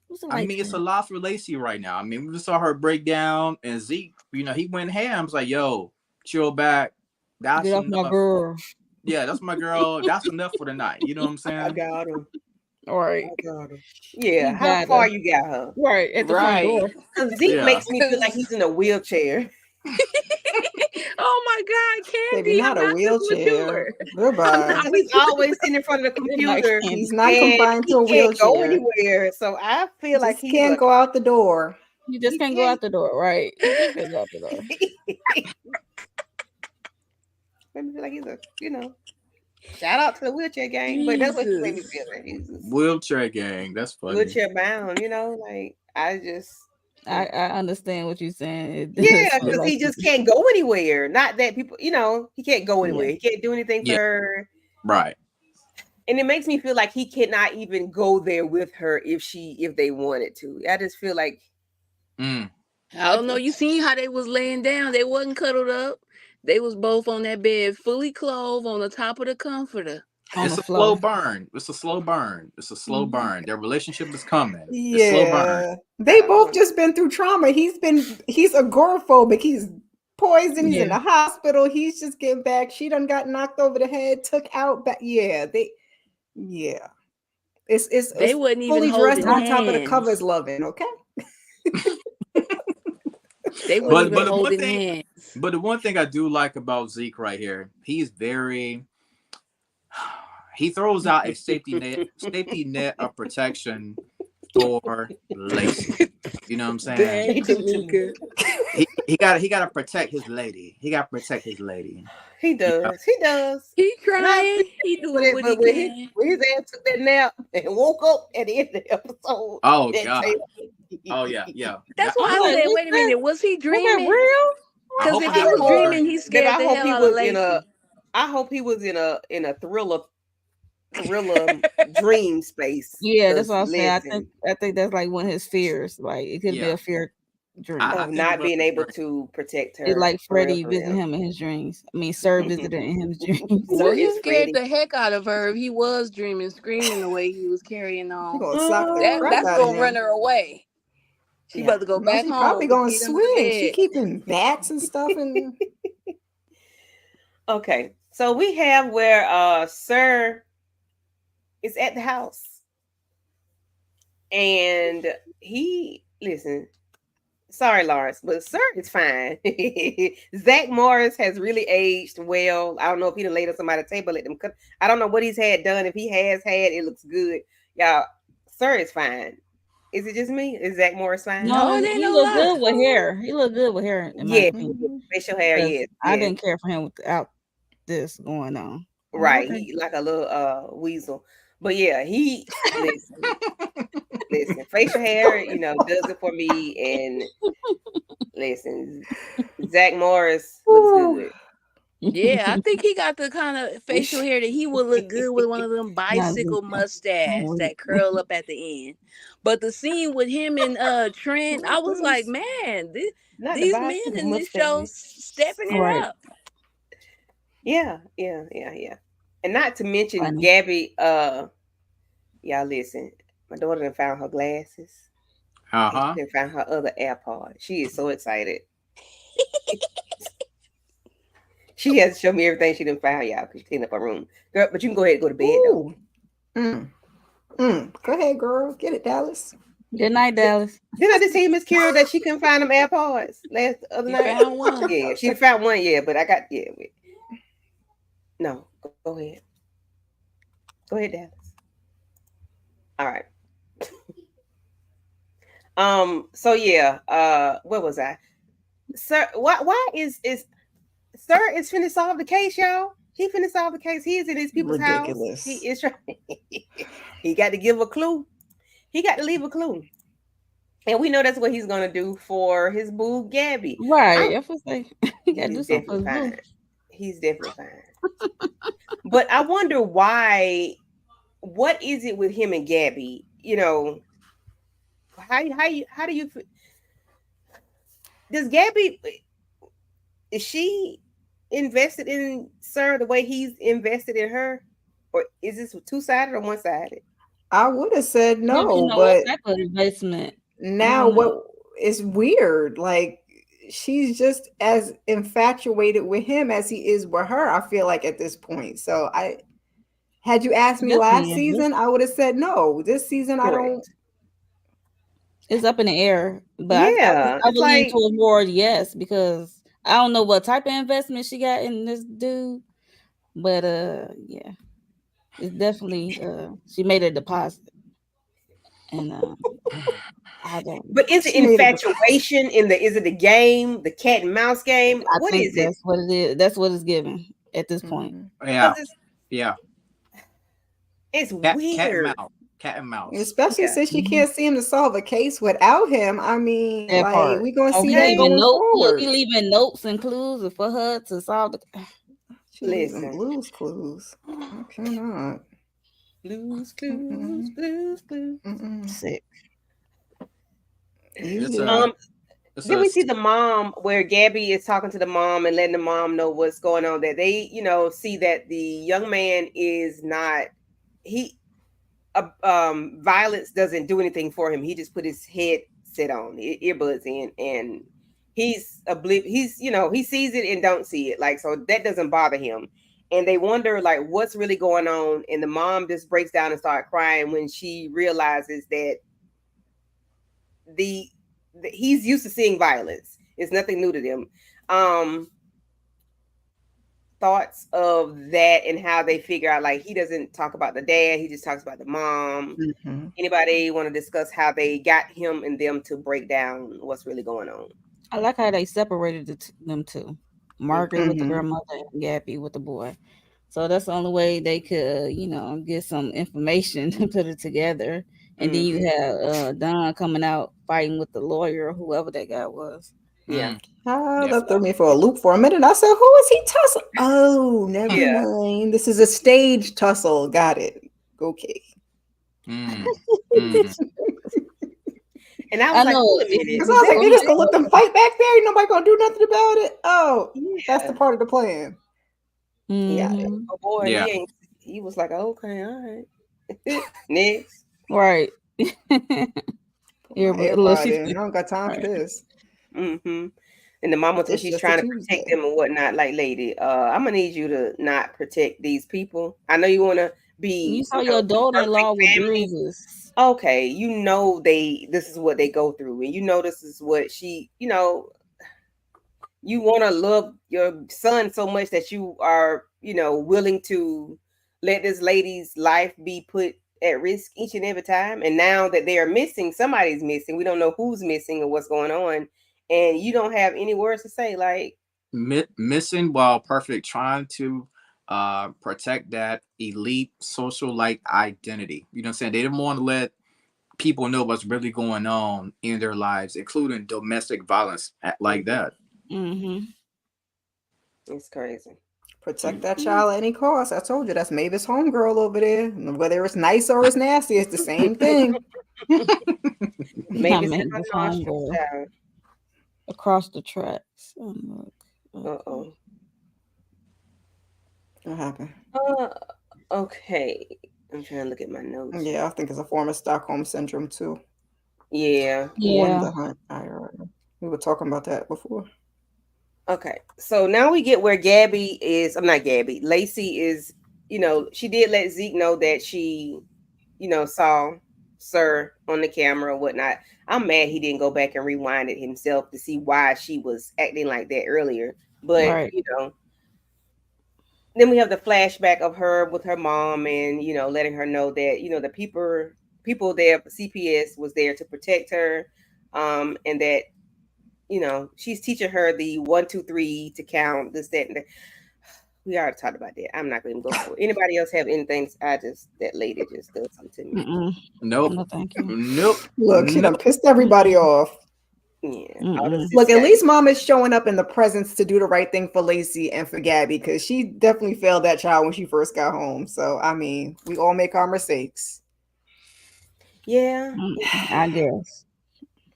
was a I light mean, it's a tap. lot for Lacey right now. I mean, we just saw her break down, and Zeke, he went ham. It's like, yo, chill back. Get That's off my enough. girl. Yeah, that's my girl. That's enough for the night. You know what I'm I saying? got him. All right, I got him. Yeah, you how got far her you got her? right at the front Right. door. Because Zeke Yeah. makes me feel like he's in a wheelchair. Oh my God, Baby, Candy, I'm not a not too wheelchair. mature. I'm Goodbye. not. He's always sitting in front of the Good night, computer, Candy. He's not and confined to he a can't go wheelchair. anywhere. So I feel like Just he's can't a go out the door. You just he can't go can't. out the door, right? You just can't go out the door. Made me feel like he's a shout out to the wheelchair gang, but that's what he made me feel Jesus. like he's just Wheelchair gang. That's funny. wheelchair bound. Like I just. I understand what you're saying. It does Yeah, feel because like he just can't go anywhere. Not that people, he can't go yeah. anywhere. He can't do anything for Yeah. her. Right. And it makes me feel like he cannot even go there with her if they wanted to. I just feel like Mm. I don't know. You seen how they was laying down? They wasn't cuddled up. They was both on that bed, fully clothed, on the top of the comforter. On the It's a slow flow. burn. It's a slow burn. It's a slow Mhm. burn. Their relationship is coming. It's slow burn. Yeah. I They both don't just been through trauma. He's agoraphobic. He's poisoned. He's in Yeah. the hospital. He's just getting back. She done got knocked over the head, took out back. Yeah. They It's wasn't even fully dressed holding on top of the covers hands. loving, okay? They wasn't But even but the one holding thing, hands. but the one thing I do like about Zeke right here, he's very. He throws out a safety net of protection for Lacey. You know what I'm saying? Dang, He do too. Kalika. He got to protect his lady. He got to protect his lady. He You know? does. He does. He And I trying. appreciate He for doing that. what But he can. when his ass took that nap and woke up at the end of the episode, Oh that God. tail. Oh yeah, yeah. That's I'm why I like, said, wait a minute, was he was that dreaming? real? I Because hope if he he I was wasn't hope, dreaming, he dreaming. babe, scared the hell out of Lacey. I hope he was in a thriller dream space. Yeah, that's Cause what I was saying. listen, I think that's like one of his fears. Like it could be Yeah, a fear dream. I of think it not was being a able dream. to protect It's her like for real, Freddie for visiting real. him in his dreams. I mean, Sir visited in his dreams. Sir Well, he is scared ready. the heck out of her if he was dreaming, screaming the way he was carrying She on. gonna sock the crap That's out of gonna run him. her away. She Yeah. about to go No, back she probably home, gonna get under the swing. She bed. keeping bats and stuff and Okay. So we have where Sir is at the house and he listen. Sorry, Lawrence, but Sir is fine. Zach Morris has really aged well. I don't know if he'd have laid on somebody's table, let them cut. I don't know what he's had done. If he has had, it looks good. Y'all, Sir is fine. Is it just me? Is Zach Morris fine? No, No, it ain't he no looked lie. good with hair. He looked good with hair, in my Yeah, opinion. facial hair, Because yes, I yes. didn't care for him without this going on. Right. Okay. He like a little weasel. But yeah, he listen, facial hair, does it for me. And listen, Zach Morris looks Ooh. good. Yeah, I think he got the kind of facial hair that he would look good with one of them Not bicycle Luca. mustache that curl up at the end. But the scene with him and Trent, I was like, man, Not the these men bicycle in this show mustache. stepping it Right. up. Yeah, yeah, yeah, yeah. And not to mention Funny. Gabby, y'all listen. My daughter done found her glasses and Uh-huh. she done found her other AirPod. She is so excited. She has to show me everything she done found, y'all, because she cleaned up her room. Girl, but you can go ahead and go to bed though. Ooh. Go ahead, girl. Get it, Dallas. Good night, Dallas. Didn't I just tell Miss Carol that she couldn't find them AirPods other You night? found one. Yeah, she found one, yeah, but I got wait. No, go ahead. Go ahead, Dallas. All right. So yeah, where was I? Sir, why is Sir is finna solve the case, y'all? He finna solve the case. He is in his people's house. He Ridiculous. is trying. He got to give a clue. He got to leave a clue. And we know that's what he's gonna do for his boo Gabby. Right. I was like, he got to do He's something for definitely his boo. fine. He's definitely fine. But I wonder why. What is it with him and Gabby? How do you does Gabby is she invested in Sir the way he's invested in her, or is this two sided or one sided? I would have said You no, know what but type of investment? I now don't what know. is weird, like she's just as infatuated with him as he is with her, I feel like at this point. So I had you asked me last Definitely season, I would have said no. This season I don't. Correct. it's up in the air, but Yeah, I it's would lean like towards more yes because I don't know what type of investment she got in this dude, but yeah, it's definitely she made a deposit, and I don't. but is it She made a deposit. infatuation is it the game, the cat and mouse game? I What think is it? that's what it is. That's what it's given at this point. Mhm. Yeah. Because Yeah. it's Cat and weird. mouse. Cat and mouse. Especially Yeah. since she Mhm. can't seem to solve a case without him. I mean, That like part. we gonna Oh, see he that Okay. leaving going notes. Look, he forward. leaving notes and clues for her to solve the. She leaving Listen. blues clues. I cannot. Blues, clues, Mm-mm, blues, clues. mm-mm. Sick. It's Easy. a Um, it's then a we see the mom where Gabby is talking to the mom and letting the mom know what's going on. That they, see that the young man is not he. Violence doesn't do anything for him. He just put his headset on, earbuds in, and he's he sees it and don't see it. Like so that doesn't bother him. And they wonder like what's really going on. And the mom just breaks down and start crying when she realizes that the, he's used to seeing violence. It's nothing new to them. Um, Thoughts of that and how they figure out like he doesn't talk about the dad, he just talks about the mom. Mhm. Anybody want to discuss how they got him and them to break down what's really going on? I like how they separated them two. Margaret with the Mhm. grandmother and Gabby with the boy. So that's the only way they could, get some information and put it together. And then Mm-hmm. you have Don coming out fighting with the lawyer or whoever that guy was. Yeah. Ah, yeah. that threw me for a loop for a minute. I said, "Who is he tussle?" Oh, never Yeah. mind. This is a stage tussle. Got it. Okay. Mm. Mm. And I was I like, know hold a if minute. you Because Was I was that like, they really just gonna let them fight back there. Ain't nobody gonna do nothing about it. Oh, that's the Yeah. part of the plan. Got it. hmm Oh boy, Yeah. he was like, okay, all right. Next. right. Yeah, but look, she Everybody, I don't got time for right. this. Mm-hmm. And the mama, when It's she's just a trying to protect Tuesday. them and whatnot, like, lady, I'm gonna need you to not protect these people. I know you want to You be, saw your the perfect daughter-in-law with family. bruises. Okay, this is what they go through, and this is what you want to love your son so much that you are, willing to let this lady's life be put at risk each and every time. And now that they are missing, somebody's missing. We don't know who's missing or what's going on. And you don't have any words to say. Like, Missing while perfect, trying to protect that elite social like identity. You know what I'm saying? They didn't want to let people know what's really going on in their lives, including domestic violence like mhm, that. Mm-hmm. it's crazy. Protect that child at any cost. I told you that's Mavis homegirl over there. Whether it's nice or it's nasty, it's the same thing. I Maybe it's in made this her nostrils, homegirl child. across the tracks. Oh, look. Uh Okay. oh. What happened? Uh, okay. I'm trying to look at my notes. Yeah, I think it's a form of Stockholm syndrome too. Yeah. One Yeah. the hunt. I we were talking about that before. Okay, so now we get where Gabby is. I'm not Gabby. Lacey is. She did let Zeke know that she, saw Sir on the camera or whatnot. I'm mad he didn't go back and rewind it himself to see why she was acting like that earlier. But Right. then we have the flashback of her with her mom, and letting her know that the people there, CPS was there to protect her, and that she's teaching her the 1, 2, 3 to count this, that, and that. We already talked about that. I'm not going to go for it. Anybody else have anything? That lady just does something to me. Mm-mm. Nope. No, thank you. Nope. Look, she done Nope. pissed everybody Mm-mm. off. Yeah, all the Mm-mm. sis Look, at got. least mom is showing up in the presence to do the right thing for Lacey and for Gabby because she definitely failed that child when she first got home. So, I mean, we all make our mistakes. Yeah, I guess.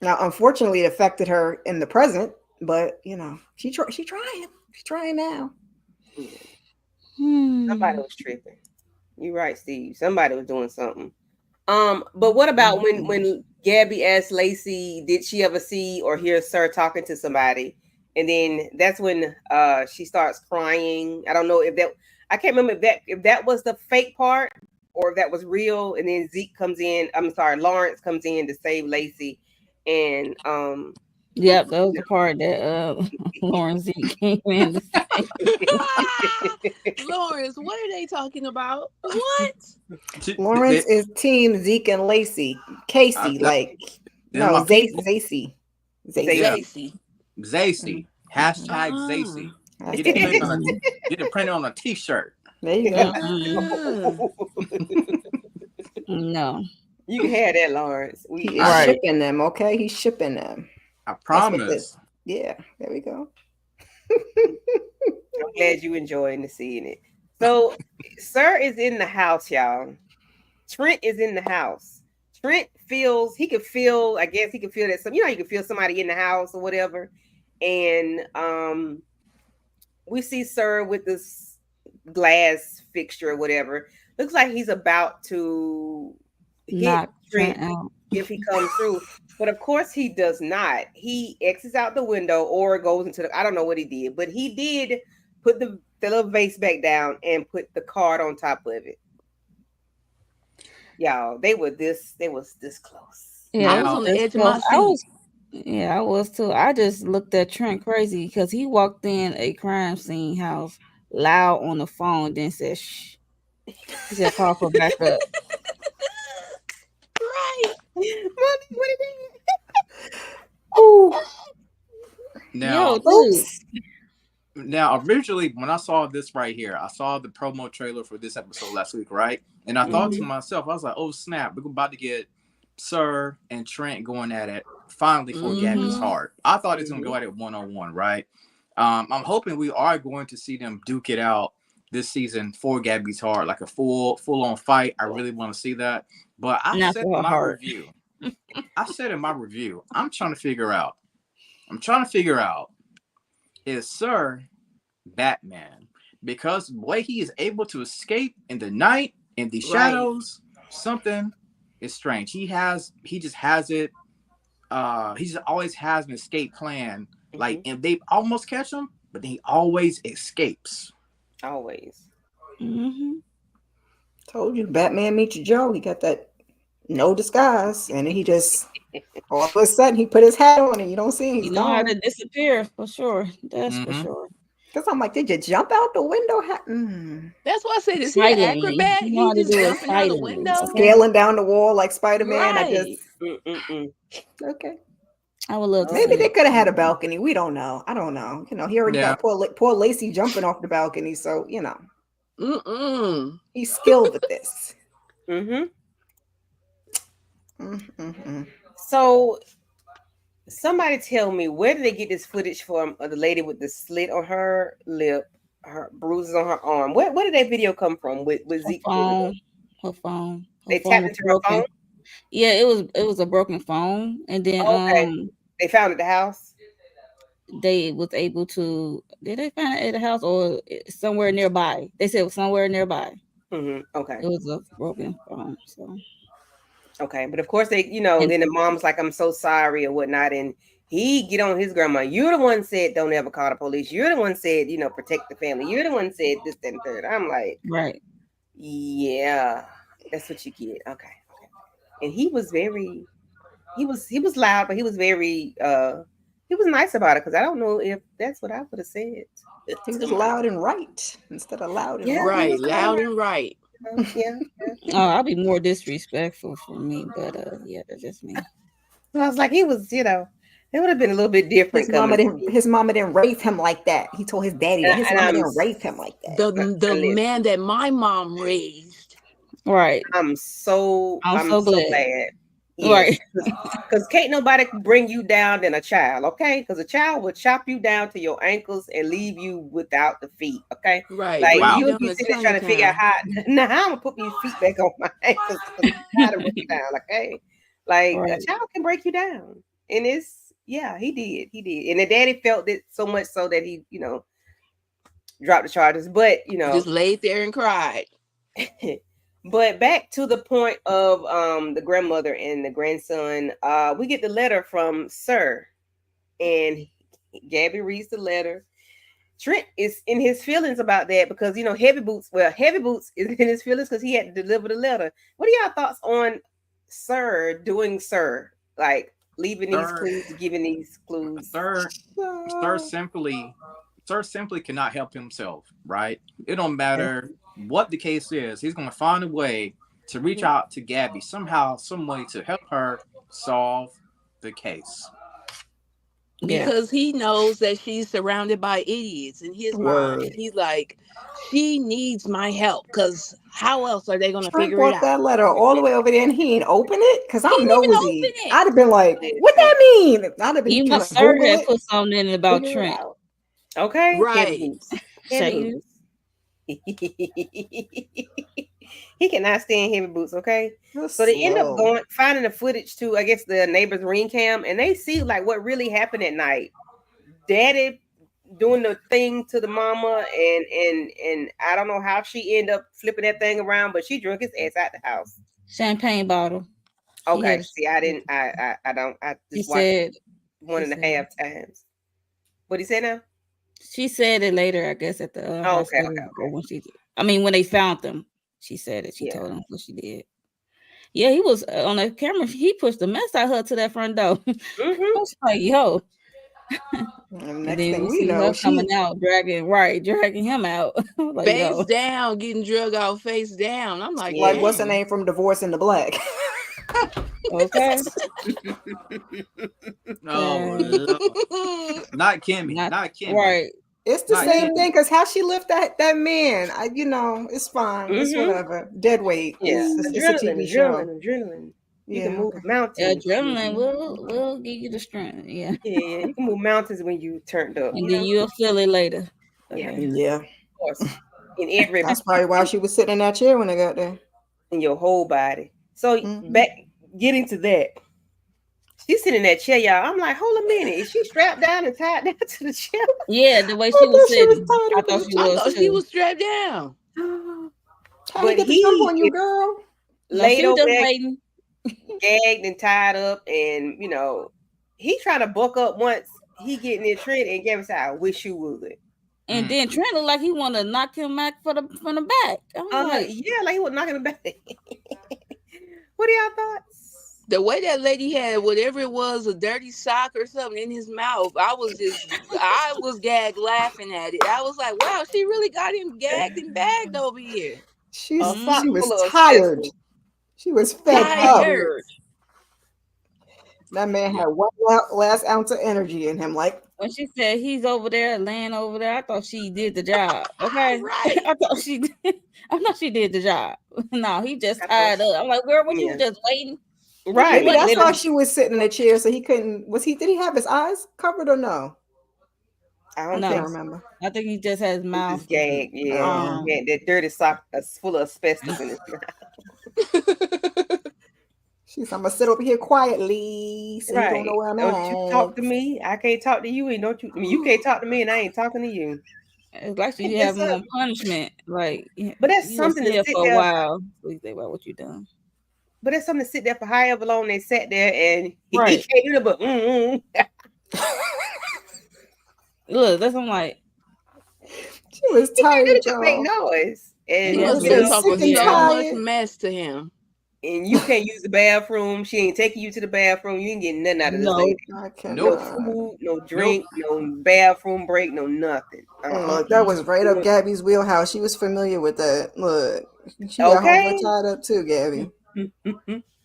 Now, unfortunately, it affected her in the present, but she trying. She's trying now. yeah. Somebody Hmm. was tripping. You right, Steve. Somebody was doing something. But what about when Mm-mm. Gabby asked Lacey, did she ever see or hear Sir talking to somebody? And then that's when she starts crying. I don't know if that I can't remember if that was the fake part or if that was real. And then Zeke comes in. I'm sorry, Lawrence comes in to save Lacey, and Yep, that was the part that Lauren Z came in to say. Lawrence, what are they talking about? What? Lawrence is team Zeke and Lacey. Casey, That, like, them no, my people. Zacy. Yeah. Zacy. Zacy. Zacy. Hashtag Uh-uh. Zacy. Get it Hashtag printed on a Mm-mm. get it printed on a t-shirt. There you go. Mm-mm. No. You can have that, Lawrence. He is I Right. shipping them, okay? He's shipping them. I That's what the promise. yeah, there we go. I'm glad you enjoying the seeing it. So, Sir is in the house, y'all. Trent is in the house. Trent feels he could feel. I guess he could feel that some. You can feel somebody in the house or whatever. And we see Sir with this glass fixture or whatever. Looks like he's about to hit Knock Trent Trent out. if he comes through. But of course he does not. He exits out the window or goes into the. I don't know what he did, but he did put the little vase back down and put the card on top of it. Y'all, they was this close. I Yeah, it was was Now, on the this edge of close. my seat. Yeah, I was too. I just looked at Trent crazy because he walked in a crime scene house loud on the phone, then said, shh. He said, call for backup. Right. Mommy, what it is? Ooh, Yo, now, dude. oops. originally when I saw this right here, I saw the promo trailer for this episode last week, right? And I thought to Mm-hmm. myself, I was like, oh snap, we're about to get Sir and Trent going at it finally for Gabby's Mm-hmm. heart. I thought it's gonna Mhm. go at it 1-on-1, right? I'm hoping we are going to see them duke it out this season for Gabby's heart, like a full on fight. I really want to see that. But Not for her heart. I said in my review, I'm trying to figure out is Sir Batman because the way he is able to escape in the night in the Right. shadows, something is strange. He just has it he just always has an escape plan. Like, Mhm. and they almost catch him, but then he always escapes. Always. Mm-hmm. Told you, Batman meets Joe. He got that no disguise, and then he just all of a sudden he put his hat on, and you don't see him. You He's know how gone. to disappear for sure. That's for Mm-hmm. sure. Because I'm like, did you jump out the window? That's why I said, is he an Silently. acrobat? You know He how to just do it jumping out a silently. window? Okay. Scaling down the wall like Spider-Man. I just Right. Mm-mm-mm. okay. I would love to Oh, Maybe see they it. could have had a balcony. We don't know. I don't know. He already Yeah. got poor Lacey jumping off the balcony, so Mm-mm. he's skilled with this. mm-hmm. Mm-mm-mm. So somebody tell me, where did they get this footage from of the lady with the slit on her lip, her bruises on her arm? Where did that video come from with Her Zeke pulling phone. up? Her phone. Her They phone tapped was into her phone. broken. Yeah, it was a broken phone. And then Oh, okay, they found it at the house. they was able to did they find it at the house or somewhere nearby? They said it was somewhere nearby. Okay, It was a broken phone. So okay, but of course they, and then the mom's like, "I'm so sorry" or whatnot, and he get on his grandma. You're the one said don't ever call the police. You're the one said protect the family. You're the one said this, that, and third. I'm like, right. yeah, that's what you get. Okay, okay. And he was loud, but he was very he was nice about it because I don't know if that's what I would have said He to was my loud and right instead of loud and yeah, wrong. he Right. was loud and Loud and right. right. Yeah. Oh, I'll be more disrespectful for me, but yeah, that's just me. So I was like, he was, it would have been a little bit different coming from me. His mama didn't raise him like that. He told his daddy that his And mama didn't raise him like that. The listen, man that my mom raised. Right. I'm I'm so so glad. glad. Yes, Right. because can't nobody bring you down than a child, okay? Because a child will chop you down to your ankles and leave you without the feet, okay? Right. Like Bring you Wow. you would down be to sitting there China trying to figure out Town. how. Now how I'm gonna put these feet back on my ankles because I'm trying to break you down, okay? Like a Right. child can break you down, and yeah, he did, and the daddy felt it so much so that he dropped the charges, but Just laid there and cried. but back to the point of the grandmother and the grandson, we get the letter from Sir, and Gabby reads the letter. Trent is in his feelings about that because Heavy Boots is in his feelings because he had to deliver the letter. What are y'all thoughts on Sir doing Sir, like leaving these Sir, clues, giving these clues? sir, sir simply, sir simply cannot help himself. Right? It don't matter what the case is. He's gonna find a way to reach out to Gabby somehow, some way to help her solve the case. Yeah. Because he knows that she's surrounded by idiots in his mind. Word. He's like, she needs my help because how else are they going to Trent figure it brought out? that letter all the way over there and he ain't open it because He I'm didn't even nosy. open it. I'd have been like, what Listen. that mean? I'd have been Even trying to Sir Google had it, put something in about figure it Trent. out. Okay, Heavy Right. Boots. Heavy Shady. Boots. He cannot stand Heavy Boots, okay? Just So they end up slow. finding the footage to, I guess, the neighbor's ring cam, and they see like what really happened at night. Daddy doing the thing to the mama, and I don't know how she ended up flipping that thing around, but she drunk his ass out the house. Champagne bottle. She had Okay, a, see, I didn't, I don't, I she just watched said one she and a said half times. What he say now? she said it later, I guess, at the Oh, okay, hospital okay, or okay. when when they found them. She said it. She Yeah. told them what she did. Yeah, he was on the camera. He pushed the mess out of her to that front door. I Mm-hmm. was like, yo. And And next then thing we we see know, her coming she out, dragging him out. I was like, Face yo, down, getting drug out face down. I'm like, like Yeah. what's her dang. name from Divorce in the Black? okay. Oh Lord. Not Kimmy. Not Not Kimmy. right. It's the Not Yeah. same Kimmy. thing because how she lift that man, it's fine. It's Mm-hmm. whatever. Dead weight. Yeah. It's a TV show. Adrenaline. You can Yeah, move okay. mountains. Adrenaline Mhm. will give you the strength. Yeah. Yeah, you can move mountains when you turned up. And then you'll feel it later. Yeah, Okay. of Yeah. course. In every That's probably why she was sitting in that chair when I got there. in your whole body. So Hmm. back getting to that. She's sitting in that chair, y'all. I'm like, hold a minute. Is she strapped down and tied down to the chair? Yeah, the way I she was thought she was sitting. tied I up in thought the she I was thought chair. she too. was strapped down. Trying to But get the jump he on you, is girl. No, laid she was over just there, waiting. gagged and tied up, and he trying to buck up once he get near Trent, and Gabby said, "I wish you would." And then Trent looked like he wanted to knock him back from the back. I was like, Yeah, like he was knocking him back. What are y'all thoughts? The way that lady had whatever it was, a dirty sock or something in his mouth, I was gagged laughing at it. I was like, wow, she really got him gagged and bagged over here. A She sock was full of tired. asbestos. She was fed up. Tired. Tired. That man Yeah. had one last ounce of energy in him. Like, when she said he's over there, laying over there, I thought she did the job. Okay, Right. I thought she, I thought she did the job. No, he just I thought, tied up. I'm like, girl, what you yeah, was just waiting? You just right. maybe waiting that's for why Literally, she was sitting in a chair so he couldn't. Did he have his eyes covered or no? I I don't can't think No, so. remember. I think he just has He mouth just and gagged. Yeah, Um, arm. yeah. That dirty sock is full of asbestos in his she's, I'm gonna sit over here quietly so you don't know Right. where I'm Don't you talk to at. me. I can't talk to you, and don't you? I mean, you can't talk to me, and I ain't talking to you. It's like she It's have him a, on punishment. Like but that's you gonna something sit to here sit for a there. while. So you think about what you done. But that's something to sit there for however long they sat there, and he Right. can't do it. But Look, that's I'm like, She was he can't do tired, it to make y'all. noise, She and and What that's must it have you what been say? he know, Sick talking supposed to and be so doing. much tired. mess to him. and you can't use the bathroom. She ain't taking you to the bathroom. You ain't getting nothing out of this lady. No. I No Nope. cannot. food, no Nope. drink, no bathroom break, no nothing. Look, that was right up Mm. Gabby's wheelhouse. She was familiar with that. Look, she got homeboy Okay. tied up too, Gabby. Y'all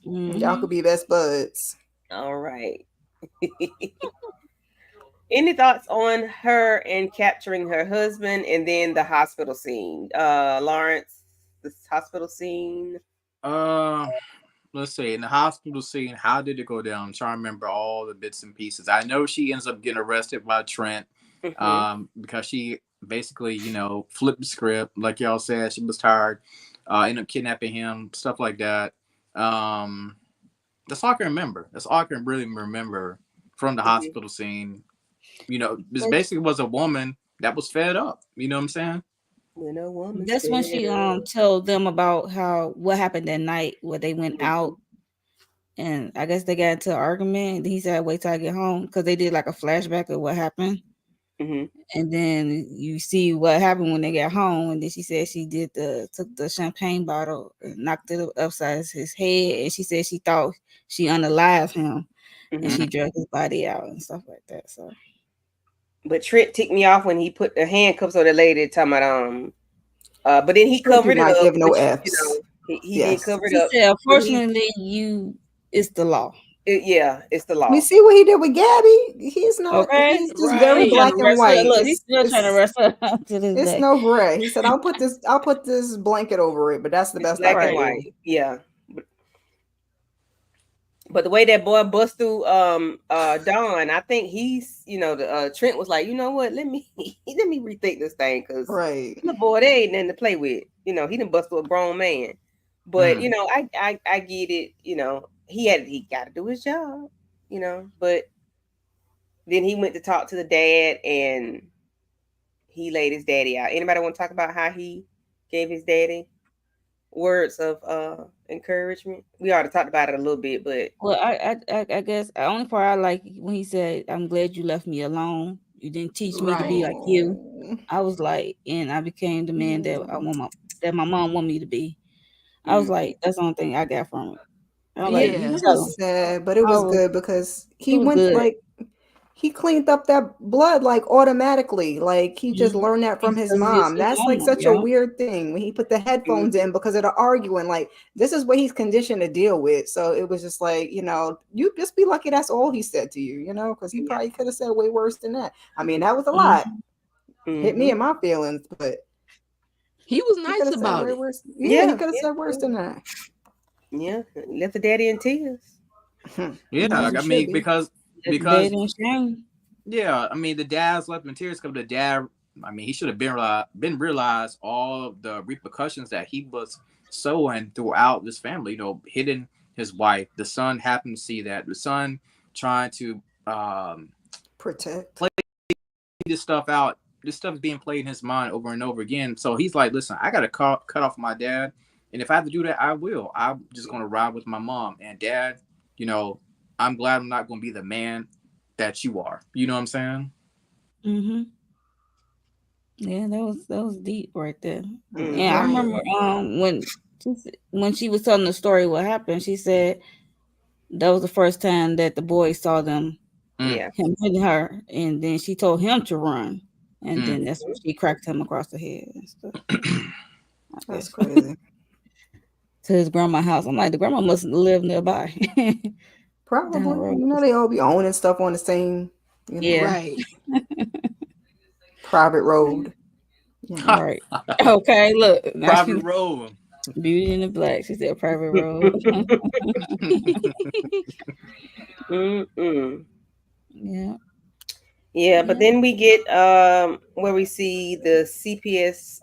Mm-hmm. could be best buds. All right. Any thoughts on her and capturing her husband and then the hospital scene? Lawrence, the hospital scene. Uh, let's see. In the hospital scene, how did it go down? I'm trying to remember all the bits and pieces. I know she ends up getting arrested by Trent, Mm-hmm. because she basically, flipped the script. Like y'all said, she was tired. Ended up kidnapping him, stuff like that. Um, that's all I can remember. That's all I can really remember from the Mm-hmm. hospital scene. This basically was a woman that was fed up. You know what I'm saying? When a woman's That's when fed she up. told them about how what happened that night where they went Mm-hmm. out and I guess they got into an argument. And he said, "Wait till I get home," because they did like a flashback of what happened. Mm-hmm. And then you see what happened when they got home. And then she said she took the champagne bottle and knocked it upside his head. And she said she thought she unalived him and Mm-hmm. she dragged his body out and stuff like that. So But Trent ticked me off when he put the handcuffs on the lady talking about but then he Trent do covered it not up, give no which F's. he did Yes. cover it she up, said, but he unfortunately, it's the law. yeah, it's the We law. see what he did with Gabby. He's not. Okay? He's just very Still Right. trying black to and wrestle. white. Look, he's still trying to wrestle to this It's day. no gray. He said, I'll put this blanket over it, but that's the It's best I black can and Right. do." white. Yeah. But the way that boy bust through Dawn, I think he's the Trent was like, you know what, let me let me rethink this thing because Right. the boy they ain't nothing to play with. He didn't bust through a grown man. But Mm. I get it, he gotta do his job. But then he went to talk to the dad and he laid his daddy out. Anybody want to talk about how he gave his daddy words of encouragement? We already talked about it a little bit, but Well, I guess the only part I like when he said, "I'm glad you left me alone. You didn't teach me to be Right. like you." Oh. I was like, and I became the man that that my mom want me to be. I was mm, like, that's the only thing I got from it. I was like, you Yeah. It tell was him. sad, but it I was was, good because it he was went good. like he cleaned up that blood like automatically. Like he just learned that from his Because it's mom. his That's like mama, such a yeah. weird thing when he put the headphones mhm, in because of the arguing. Like this is what he's conditioned to deal with. So it was just like, you just be lucky that's all he said to you, because he yeah, probably could have said way worse than that. I mean, that was a lot. Mhm. Hit me mhm, in my feelings, but He was he could nice have said about way it. worse. Yeah, he yeah, could have yeah, said worse than that. yeah. Left the daddy in tears. Yeah, As he I should mean, be. That's dead because and shame. yeah, I mean the dad's left in tears because the dad. I mean, he should have been realized all of the repercussions that he was sowing throughout this family. Hitting his wife. The son happened to see that. The son trying to Protect. play this stuff out. This stuff is being played in his mind over and over again. So he's like, "Listen, I got to cut off my dad, and if I have to do that, I will. I'm just gonna ride with my mom and dad. You know, I'm glad I'm not gonna be the man that you are. You know what I'm saying? Mm-hmm. Yeah, that was deep right there. And I Mm-hmm. Right. remember when she was telling the story what happened, she said that was the first time that the boys saw Mm, Yeah. him hitting her, and then she told him to run, and mm. then that's when she cracked him across the head and stuff. I That's guess crazy. to his grandma's house. I'm like, the grandma must live nearby, down the Probably. road. You know, they all be owning stuff on the same, Yeah, Right. private road. You know. right. Okay, look, now Private she road. Beauty in the Black. She said private road. Mm-mm. Yeah, Yeah, but yeah. then we get where we see the CPS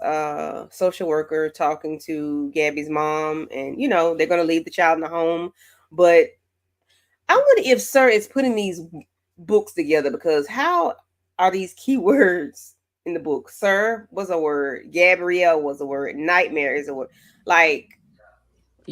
social worker talking to Gabby's mom, and they're gonna leave the child in the home. But I wonder if Sir is putting these books together, because how are these keywords in the book? Sir was a word, Gabrielle was a word, nightmare is a word. Like,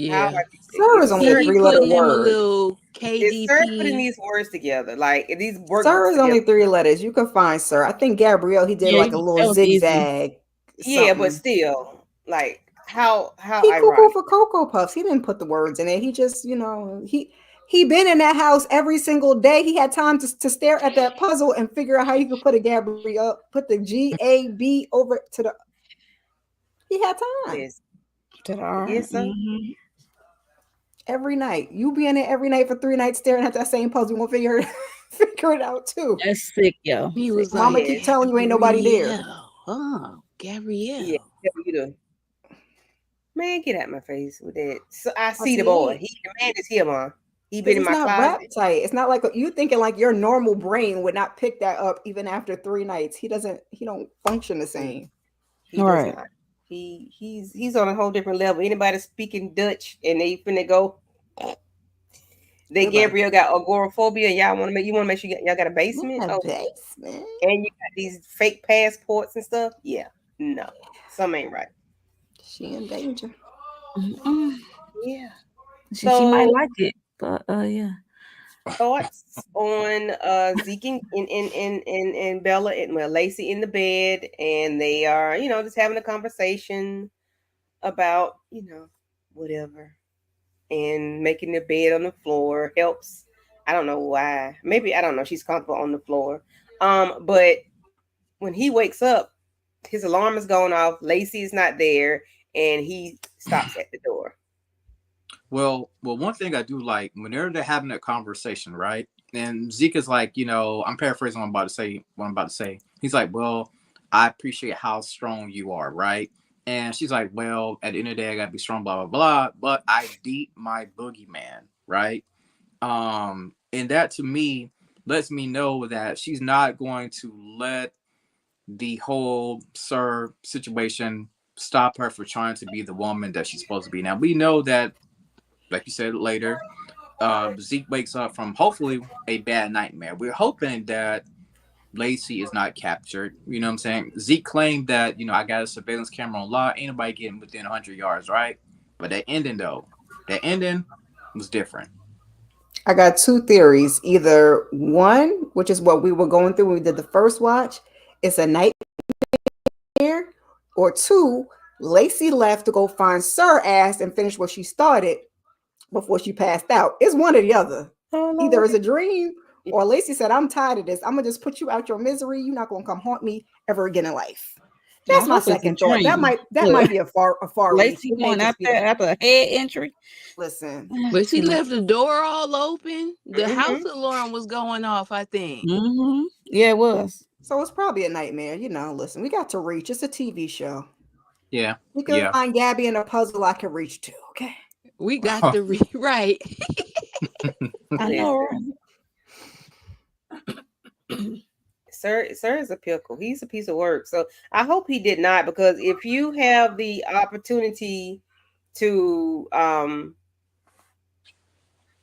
how Yeah. are these? Sir is Is only a See, Sir he three-letter putting them a word. little is Sir putting KDP. these words together? Like, are these Sir workbooks is together? only 3 letters. You can find Sir. I think Gabrielle, he did Yeah, like a little that was easy. zigzag Yeah, but something. still, like, how He cuckoo ironic. for Cocoa Puffs. He didn't put the words in it. He just, he been in that house every single day. He had time to stare at that puzzle and figure out how he could put a Gabrielle, put the GAB over to the. He had time Yes, To the I R. guess so. every night. You be in it every night for 3 nights staring at that same puzzle. You won't figure it figure it out too. That's sick, yo. He Sick. was Mama like, keep Yes, telling you ain't nobody there. Gabrielle. Oh, yeah. Gabrielle. Tell you to man get out my face with that. So I I see the boy. see. The man is here, mom. He Because been in it's my not rap closet. tight. It's not like you thinking like your normal brain would not pick that up even after 3 nights. He doesn't. He don't function the Mm, same. he All does right. not. He's on a whole different level. Anybody speaking Dutch and they finna go. They They're like, Gabriel got agoraphobia, and you want to make sure y'all got a not basement. a Oh, basement. and you got these fake passports and stuff. Yeah, no, some ain't right. She in danger. Mm-mm. Yeah. She might So like it, but yeah. thoughts on Zeke and Bella and well Lacey in the bed, and they are just having a conversation about whatever, and making the bed on the floor helps. I don't know why. Maybe I don't know. She's comfortable on the floor. But when he wakes up, his alarm is going off. Lacey is not there, and he stops at the door. Well, one thing I do like whenever they're having that conversation, right? And Zeke is like, I'm paraphrasing what I'm about to say. What I'm about to say. He's like, well, I appreciate how strong you are, right? And she's like, well, at the end of the day, I gotta be strong, blah blah blah. But I beat my boogeyman, right? And that to me lets me know that she's not going to let the whole Sir situation stop her for trying to be the woman that she's supposed to be. Now we know that, like you said later, Zeke wakes up from hopefully a bad nightmare. We're hoping that Lacey is not captured. You know what I'm saying? Zeke claimed that, I got a surveillance camera on lock. Ain't nobody getting within 100 yards, right? But that ending was different. I got two theories. Either one, which is what we were going through when we did the first watch, it's a nightmare, or two, Lacey left to go find Sir ass and finish what she started before she passed out. It's one or the other. Oh Either Lord. it's a dream or Lacey said, I'm tired of this. I'm gonna just put you out your misery. You're not gonna come haunt me ever again in life. I That's my hope it's a second thought. That dream. might that Look, might be a far reach. Lacey It may going just out be there that. after a head injury. Listen, But she Too much. left the door all open. The house Mm-hmm. alarm was going off, I think. Yeah, it was. so it's probably a nightmare. Listen, we got to reach. It's a TV show. Yeah, We can yeah. find Gabby in a puzzle I can reach to. Okay. We got the right. I know, Listen, right? Sir is a pickle. He's a piece of work. So I hope he did not, because if you have the opportunity to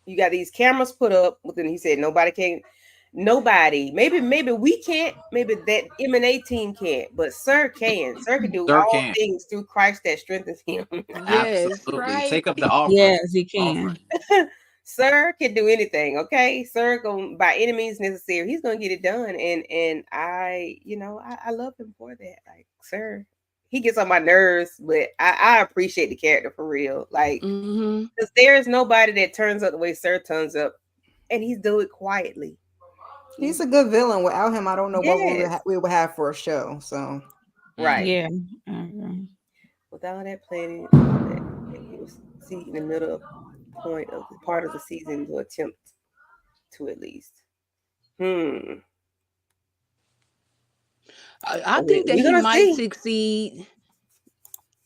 you got these cameras put up within, he said nobody, maybe we can't, maybe that M&A team can't, but Sir can do Sir all can. things through Christ that strengthens him. Yes, Absolutely. right. Take up the offering. Yes, he can. Offering. Sir can do anything, okay? Sir going by any means necessary. He's gonna get it done. And I love him for that. Like, sir, he gets on my nerves, but I appreciate the character for real. Like, Mm-hmm. because there's nobody that turns up the way Sir turns up, and he's do it quietly. He's a good villain. Without him, I don't know what Yes, we would have for a show. So right. Yeah. Mhm. With all that planning, all that, and he was see in the middle of point of the part of the season to attempt to at least. Hmm. I think that We're he gonna might see. succeed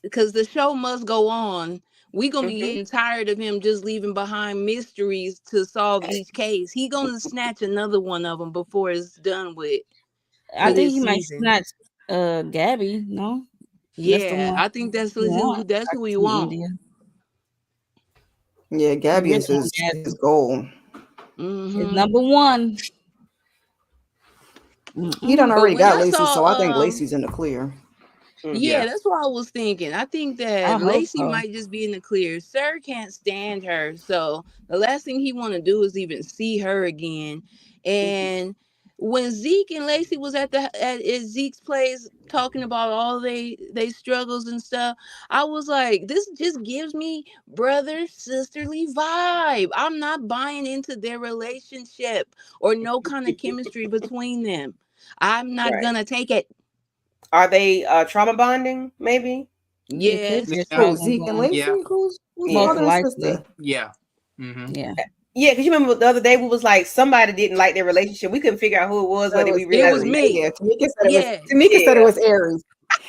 because the show must go on. We gonna be Hmm. getting tired of him just leaving behind mysteries to solve each case. He gonna snatch another one of them before it's done I with think his he might season. snatch Gabby, no? That's the Yeah, one I think he want. that's I who can we see want. India. yeah, He Gabby really is want his Gabby. goal. It's Hmm. number one. He done But already when got I Lacey, so I think saw Lacey's in the clear. yeah, Yeah. that's what I was thinking. I think I that hope Lacey so. might just be in the clear. Sir can't stand her, so the last thing he want to do is even see her again. And when Zeke and Lacey was at Zeke's place talking about all they struggles and stuff, I was like, this just gives me brother sisterly vibe. I'm not buying into their relationship or no kind of chemistry between them. I'm not Right. gonna take it. Are they trauma bonding? Maybe. It could be a Yes. Yeah. Who, trauma Zeke and bond. Yeah. Lacey? Who's Yeah. Most mother and likely. sister? Yeah. Mm-hmm. Yeah. Yeah, because you remember the other day we was like somebody didn't like their relationship. We couldn't figure out who it was, So but it then we was It realized it was was Aries. me. Lacey. Yeah, Tamika said it Yeah, was Aries.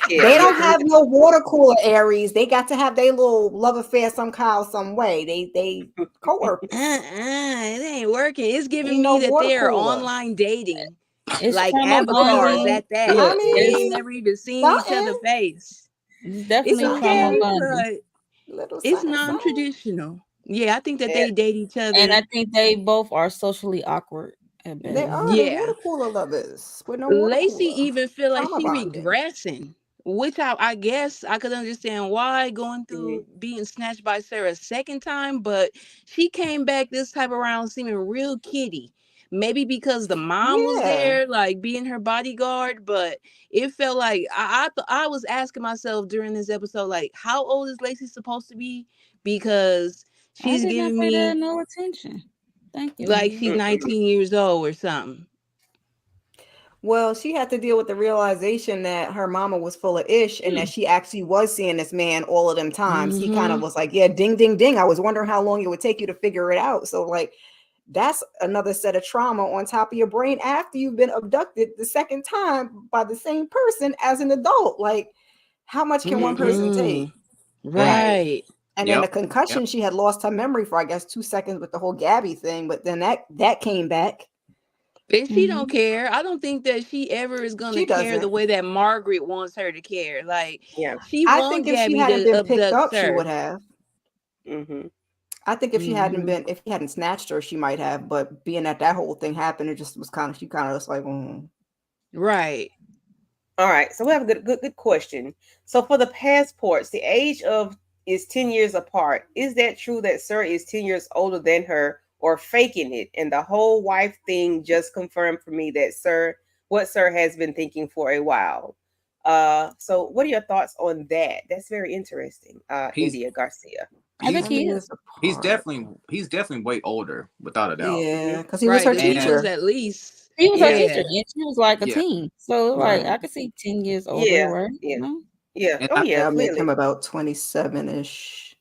yeah, They yeah. don't have no water cooler Aries. They got to have their little love affair somehow, some way. They co-workers. It ain't working. It's giving Ain't no me that water they are cooler. online dating, It's like trauma avatars bonding. at that. I Look, They It's ain't mean, never even seen each something, other face. it's It's definitely trauma okay, something, bonding. but little it's something, something. non-traditional. Yeah, I think that yeah, they date each And other. I think they both are socially awkward at They best. are they Yeah. water cooler lovers with no water Lacey cooler. even feel like Trauma she bonding. regressing, which I guess I could understand why going mhm, through being snatched by Sarah a second time, but she came back this time around seeming real kitty. Maybe because the mom was Yeah. there, like being her bodyguard, but it felt like I was asking myself during this episode, like, how old is Lacey supposed to be? Because I she's did not giving pay that me no attention. Thank you, like India. she's mhm. 19 years old or something. Well, she had to deal with the realization that her mama was full of ish and Hmm. that she actually was seeing this man all of them times. He kind of Mm-hmm. was like, yeah, ding, ding, ding. I was wondering how long it would take you to figure it out. So, like, that's another set of trauma on top of your brain after you've been abducted the second time by the same person as an adult. Like, how much can one person take? Mm-mm. Mm. Right. Right. And then the Yep. Yep. concussion, she had lost her memory for I guess 2 seconds with the whole Gabby thing, but then that came back. And she don't Hmm. care. I don't think that she ever is gonna She care the doesn't. way that Margaret wants her to care. Like Yeah. she I want think if she Gabby hadn't to been picked abduct up, she would her. have. Hmm. I think Hmm. if he hadn't snatched her, she might have. But being that whole thing happened, it just was she kind of just like, Right. All right. So we have a good question. So for the passports, the age of is 10 years apart. Is that true that Sir is 10 years older than her, or faking it? And the whole wife thing just confirmed for me that what Sir has been thinking for a while. So what are your thoughts on that? That's very interesting. He's India Garcia. I think he's 10 years he's apart. definitely way older, without a doubt. Yeah, Hmm. because he was Right. her The And teachers teacher. at least. he was her Yeah. teacher, Yeah. and she was like a yeah, teen. So like Right. I could see 10 years older, Yeah. right? Yeah. No? Yeah. and Oh I yeah. That'll make him Clearly. about 27-ish.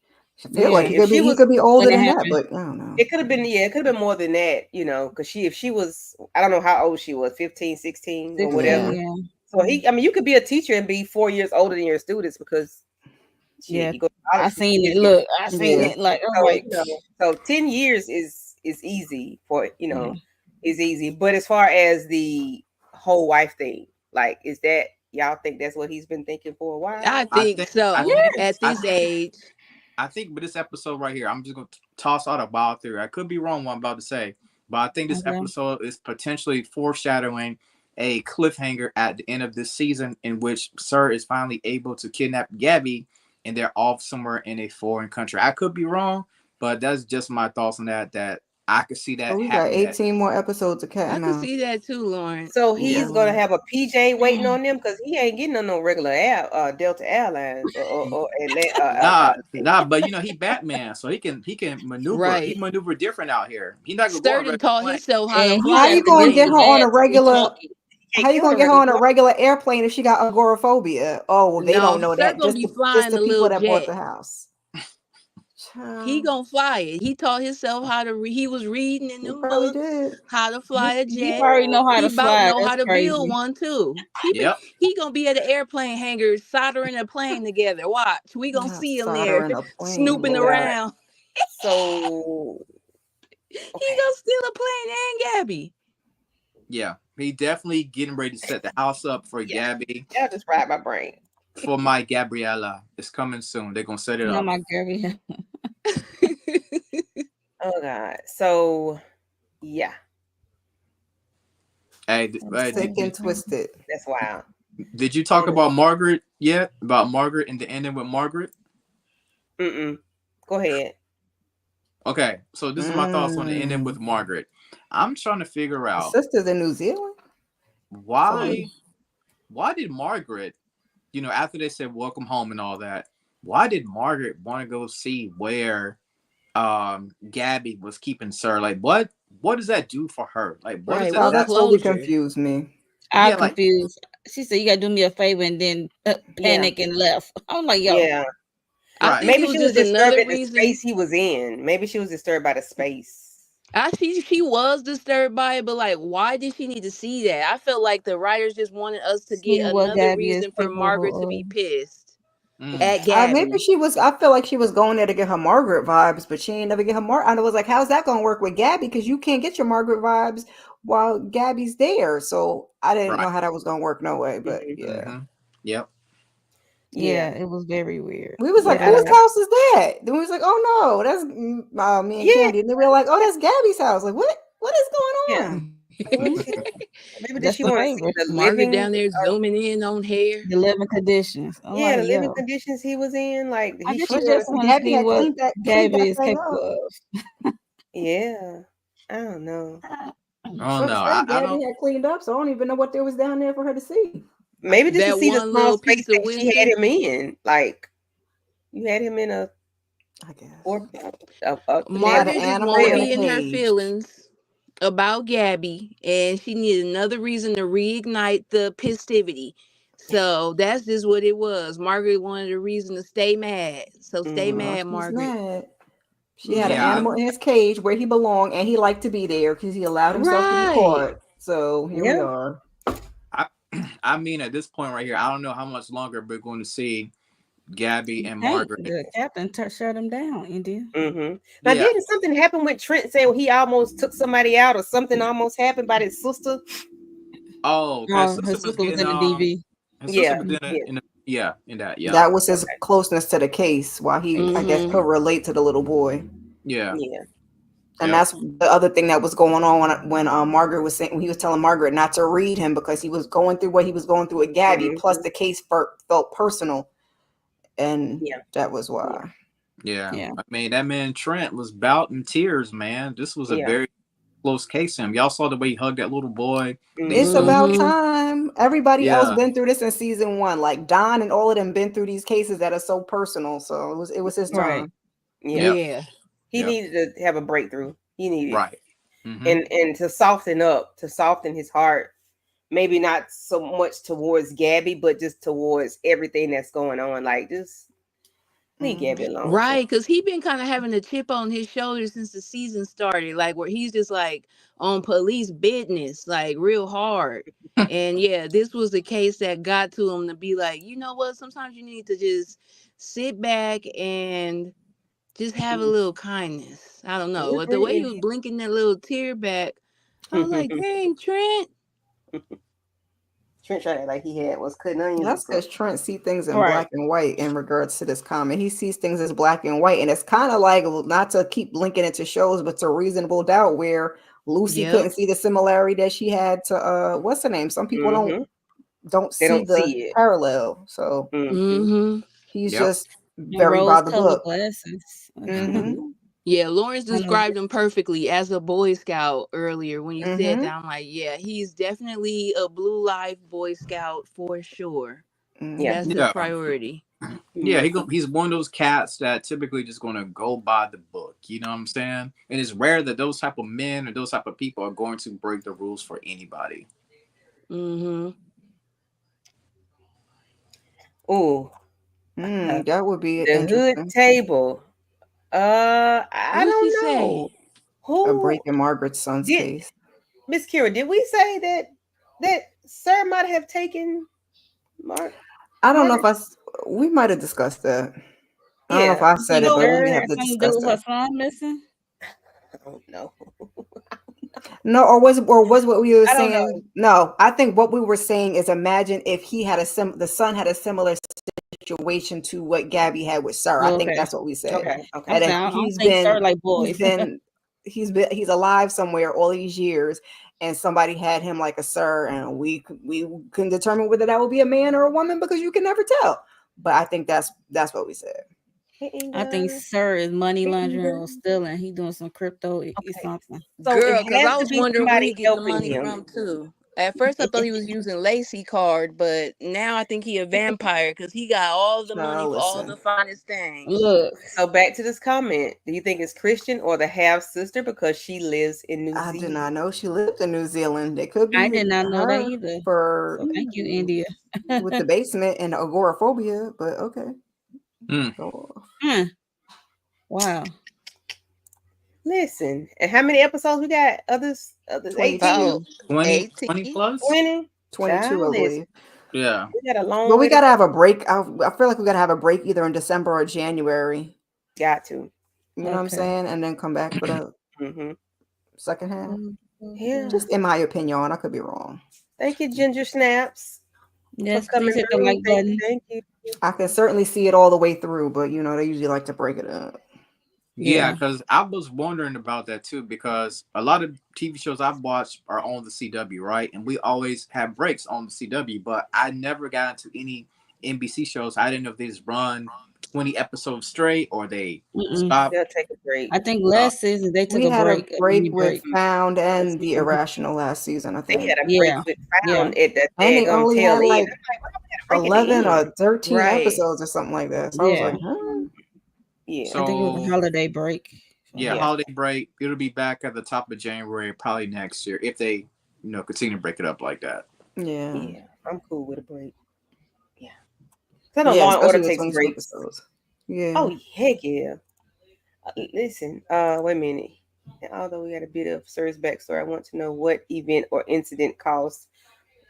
I feel Yeah. like Yeah. he If could she be was, older When it than that, happened. but I don't know. it could have been, yeah, it could have been more than that, because if she was, I don't know how old she was, 15, 16, or 16, Yeah. whatever. yeah. So I mean, you could be a teacher and be 4 years older than your students because shit, Yeah. you go to I college for seen 4 years. it. Look, I seen Yeah. it. Like I'm So, like, so 10 years is easy for, yeah. is easy. But as far as the whole wife thing, like, is that, y'all think that's what he's been thinking for a I while? I think think I so. think At I this think age. I think with this episode right here, I'm just gonna toss out a wild theory. I could be wrong what I'm about to say, but I think this Okay. episode is potentially foreshadowing a cliffhanger at the end of this season in which Sir is finally able to kidnap Gabby and they're off somewhere in a foreign country. I could be wrong, But that's just my thoughts on that. That I could see So that we got happening. 18 more episodes of Cat I and can Mouse. see that too, Lauren. So Yeah. he's gonna have a PJ waiting on them because he ain't getting on no regular Delta Airlines or Nah, but he Batman, so he can maneuver. He Right. maneuver different out here. He not gonna go on a Sturden regular taught plane. himself how to And he How fly got you at the the gonna get very her wisdom on a last and regular? talking. can't How you get on gonna a get her regular on a plane. regular airplane if she got agoraphobia? Oh, well, they No, don't know Sir that. gonna Just be just flying the a people little that bought jet. the house. He Child, gonna fly it. He taught himself how to. He was reading in he them probably books did. how to He, fly a he jet. already know how He to about fly. know how That's to build crazy. one too. Yep. He gonna be at the airplane hangar soldering a plane together. Watch, we gonna Not see him there soldering a plane, snooping Oh God. Lord. around. So He okay. gonna steal a plane and Gabby. Yeah. He definitely getting ready to set the house up for Yeah, Gabby. that'll just ride my brain. For my Gabriella. It's coming soon. They're gonna set it Not up. my Gary. Oh God. So yeah, Hey, Sick and twisted. that's wild. did you talk And about Margaret yet? About Margaret and the ending with Margaret? mm-mm. Go ahead. Okay, so this is my thoughts on the ending Mm. with Margaret. I'm trying to figure The out sisters in New Zealand. why Sorry. why did Margaret, after they said welcome home and all that, why did Margaret want to go see where Gabby was keeping Sir? Like what does that do for her? Like what Right, is it Child, what that that totally closure? confused me. yeah, I'm like confused. She said, "You gotta do me a favor," and then Yeah, panic and left. I'm like, "Yo, yeah. I right. think it Maybe was she was just disturbed another at the reason. space he was in. Maybe she was disturbed by the space. She was disturbed by it, but like, why did she need to see that? I felt like the writers just wanted us to see get what another Gabby is reason for Margaret to capable be of." pissed Mm, at Maybe Gabby. she was. I feel like she was going there to get her Margaret vibes, but she ain't never get her I was like, how's that gonna work with Gabby? Because you can't get your Margaret vibes while Gabby's there. So I didn't right. know how that was gonna work. No way. But Hmm. yeah, Mm-hmm. Yep. Yeah, Yeah, it was very weird. we was like, But I whose don't. house is that? Then we was like, oh no, that's me and Yeah, Candy. And then we were like, oh, that's Gabby's house. Like, what is yeah. going on? Like, what she? Maybe did that's she the want to see favor. the Margaret living? down there zooming in on hair. The living conditions. I'm Yeah, like, the living yo, conditions he was in. Like I he guess she she But want just to. want to Gabby see had what cleaned Gabby that is thing up. capable Yeah, I don't know. of. Oh But no, say I Gabby don't. had cleaned up, so I don't even know what there was down there for her to see. Maybe just to That see the one small little space piece of that she had wisdom. him in. Like you had him in a I guess or a she had an Margaret just animal wanted to in a be cell. in her cage. feelings about Gabby, and she needed another reason to reignite the festivity. So that's just what it was. Margaret wanted a reason to stay mad. So stay Hmm. Well, mad, she's Margaret. mad. She had an Yeah, Mm-hmm. animal in his cage where he belonged, and he liked to be there because he allowed himself to be Right. caught. So here we Yeah. are. I I mean, at this point right here, I don't know how much longer we're going to see Gabby and Hey, Margaret. the captain shut him down, India. Hmm. Now, Yeah. didn't something happen with Trent saying he almost took somebody out, or something almost happened by his sister? Oh, okay. His Oh, sister his was sister was getting in the DV. his sister Yeah, was Mhm. in a yeah, in that, yeah. That was his okay, closeness to the case. While he, I guess, Mm-hmm. could relate to the little boy. Yeah. yeah, And Yep. that's the other thing that was going on when Margaret was saying, when he was telling Margaret not to read him because he was going through what he was going through with Gabby. Plus, hmm, the case felt personal, and yeah, that was yeah, why. Yeah. Yeah. I mean, that man Trent was about in tears, man. This was a yeah. very close case to him. Y'all saw the way he hugged that little boy. They It's Hmm. spoke. about Mm-hmm. time. Everybody else Yeah. been through this in season one. Like Don and all of them been through these cases that are so personal. So it was his Right. turn. Yeah. Yep. Yeah. He Yep. needed to have a breakthrough. He needed, Right. Mm-hmm. and to soften up, to soften his heart. Maybe not so much towards Gabby, but just towards everything that's going on. Like, just leave Mm. Gabby alone, Trent. Right, because he been kind of having a chip on his shoulder since the season started, like where he's just like on police business, like real hard. And yeah, this was the case that got to him to be like, you know what? Sometimes you need to just sit back and just have a little kindness. I don't We know. But the way agree, he was blinking that little tear back, I was like, India. dang, Trent. Trent tried like he had was cutting onions or That's because something. Trent see things in Right. black and white in regards to this comment. He sees things as black and white, and it's kind of like, not to keep linking it to shows, but to Reasonable Doubt, where Lucy Yep. couldn't see the similarity that she had to what's her name. Some people Hmm. don't They see don't the see it. parallel, so Hmm. Mm-hmm. he's Yep. just And very by the rose-colored book. glasses. Hmm. Hmm. Yeah, Lawrence I know. described him perfectly as a Boy Scout earlier when you said Mm-hmm. that. I'm like, yeah, he's definitely a Blue Life Boy Scout for sure. Yeah. That's Mm-hmm. his Yeah. priority. Yeah, Mhm. he's one of those cats that typically just gonna go by the book. You know what I'm saying? And it's rare that those type of men or those type of people are going to break the rules for anybody. Mm-hmm. Ooh, That would be the hood interesting. table. I What she don't say? know A who break in Margaret's son's did. case. Miss Kira, did we say that Sir might have taken I don't know if Margaret? we might have discussed that. I don't know if Yeah. I You said think it, but we So may Sarah have had to something to discuss do with her that. son missing? I don't know. No, or was what we were I don't saying? know. No, I think what we were saying is imagine if he had the son had a similar situation to what Gabby had with Sir. I think Okay. that's what we said. Okay. I'm Okay. And if saying I don't think Sarah like he's boys. been he's alive somewhere all these years, and somebody had him like a Sir, and we couldn't determine whether that would be a man or a woman because you can never tell. But I think that's what we said. Hey, I think Inga. Sir is money Hey, laundering Inga. or stealing. He doing some crypto Okay. something. So it Girl, because has I to was be wondering who somebody he getting the helping money him. from too. At first, I thought he was using Lacey card, but now I think he a vampire because he got all the money Child, for all the listen. finest things. Look, So back to this comment. Do you think it's Christian or the half sister because she lives in New I did Zealand? not know she lived in New Zealand. It could I be did not know that her either. for So thank you, Ooh. India. with the basement and agoraphobia, but okay. Hmm. Go off. Huh. Wow. Listen, and how many episodes we got? Others 18? About 22. 20 18. plus? 20? 22, Child, I listen. believe. Yeah. We got a long But we way to gotta have a go. break. I feel like we gotta have a break either in December or January. Got to. You know what I'm Okay. saying? And then come back for the Mm-hmm. second half. Yeah. Just in my opinion, I could be wrong. Thank you, Ginger Snaps, for Yes, please coming hit the through. like Thank you. button. Thank you. I can certainly see it all the way through, but they usually like to break it up. Yeah, Yeah. because I was wondering about that too, because a lot of TV shows I've watched are on the CW, right? And we always have breaks on the CW, but I never got into any NBC shows. I didn't know if they just run 20 episodes straight or they Mm-mm. stop. They'll take a break. I think Uh, last season they took We a had a break, a mini break with break. Found Yes. and The Irrational last season, I They think. had a break Yeah. with Yeah. Found at the And they daggum only tail had end. I'm like like, why we got a break at 11 the end? or 13 Right. episodes or something like that. So I was Yeah. like, huh? Yeah. I think it was a so holiday break. So yeah, Yeah. holiday break. It'll be back at the top of January, probably next year, if they continue to break it up like that. Yeah. Yeah. I'm cool with a break. Yeah. 'Cause I know Yeah, Law and Order especially with takes 22 breaks. episodes. Yeah. Oh, heck yeah. Listen, wait a minute. And although we got a bit of Sir's backstory, I want to know what event or incident caused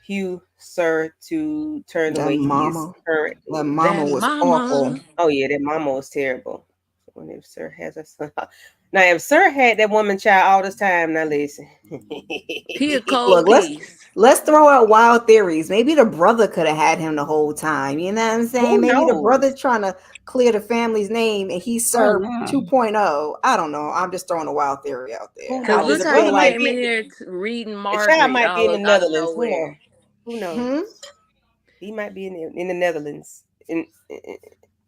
Hugh Sir to turn the That way he is mama. That currently. mama That was awful. mama. Oh yeah, that mama was terrible. So when if Sir has a son, now if Sir had that woman child all this time, now listen. He a cold Look, piece. let's throw out wild theories. Maybe the brother could have had him the whole time. You know what I'm saying? Who Maybe the brother knows? trying to clear the family's name and he's oh Sir no. 2.0. I don't know. I'm just throwing a wild theory out there. Who I Cause knows? look just how He feel he might like, came be in in here reading the child Margaret might be in the out of Netherlands. Who knows? nowhere. Who hmm, knows? He might be in the Netherlands, New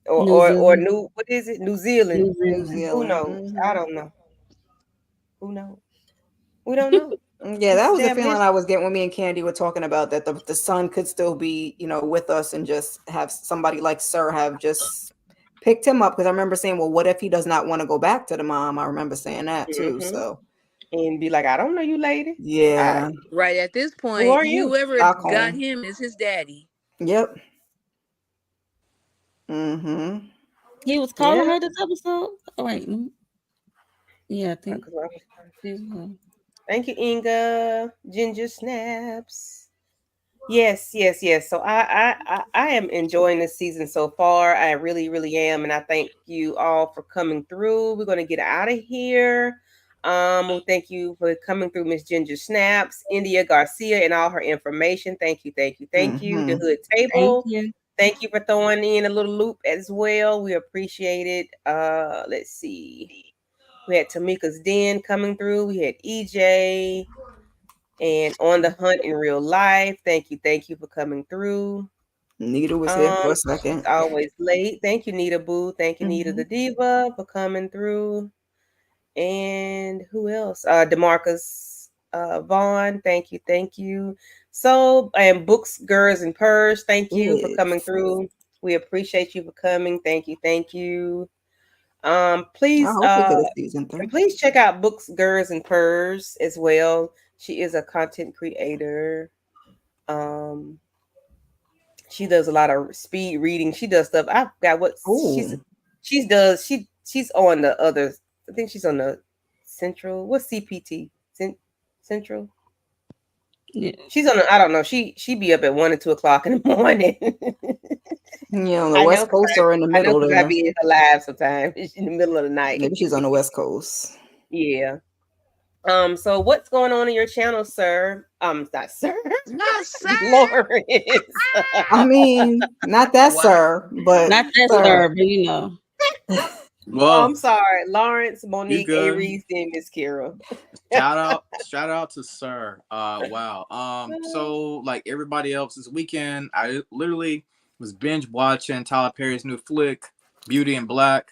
or Zealand. New, what is it? New Zealand. New New Zealand. Who Zealand. knows? I Hmm. don't know. Who knows? We don't know. Yeah, It's that a was the damn feeling mystery. I was getting when me and Candy were talking about that the son could still be, with us and just have somebody like Sir have just picked him up. Because I remember saying, well, what if he does not want to go back to the mom? I remember saying that too. Hmm. So, And be like, I don't know you, lady. I, yeah, Right at this who point, are you? whoever got Stockholm. him is his daddy. Yep. Mm-hmm. He was calling Yeah. her this episode. Oh wait. Yeah, I think 'Cause she's one. thank you, Inga. Ginger snaps. Yes, yes, yes. So I am enjoying this season so far. I really, really am, and I thank you all for coming through. We're gonna get out of here. Well, thank you for coming through, Miss Ginger Snaps, India Garcia, and all her information. Thank you, thank you, thank you. The Mm-hmm. Hood Thank Table. you. Thank you for throwing in a little loop as well. We appreciate it. Let's see. We had Tamika's Den coming through. We had EJ and On the Hunt in Real Life. Thank you for coming through. Nita was here for a She's second. always late. Thank you, Nita Boo. Thank you, Nita Mm-hmm. the Diva, for coming through. And who else? Demarcus Vaughn, thank you, thank you. So, and Books, Girls, and Purrs, thank you for coming Yes. through. We appreciate you for coming. Thank you, thank you. I Please, hope we get a season and 3. please check out Books, Girls, and Purrs as well. She is a content creator. Um, she does a lot of speed reading. She does stuff. I forgot what Oh, she's on the other. I think she's on the Central. What's CPT? Central. Yeah. She's on. I don't know. She be up at 1 and 2 o'clock in the morning. yeah, on the I know West because Coast or in the I know middle because I there. be in her live sometimes in the middle of the night. Maybe she's on the West Coast. Yeah. So what's going on in your channel, sir? Not sir, Not sir. Lawrence. I mean, not that, Wow. sir, but Not that sir. sir, but you know. Oh, Well, I'm sorry, Lawrence, you Monique, good. Aries, and Miss Kira. Shout out to Sir. Wow. So like everybody else this weekend, I literally was binge watching Tyler Perry's new flick, Beauty in Black.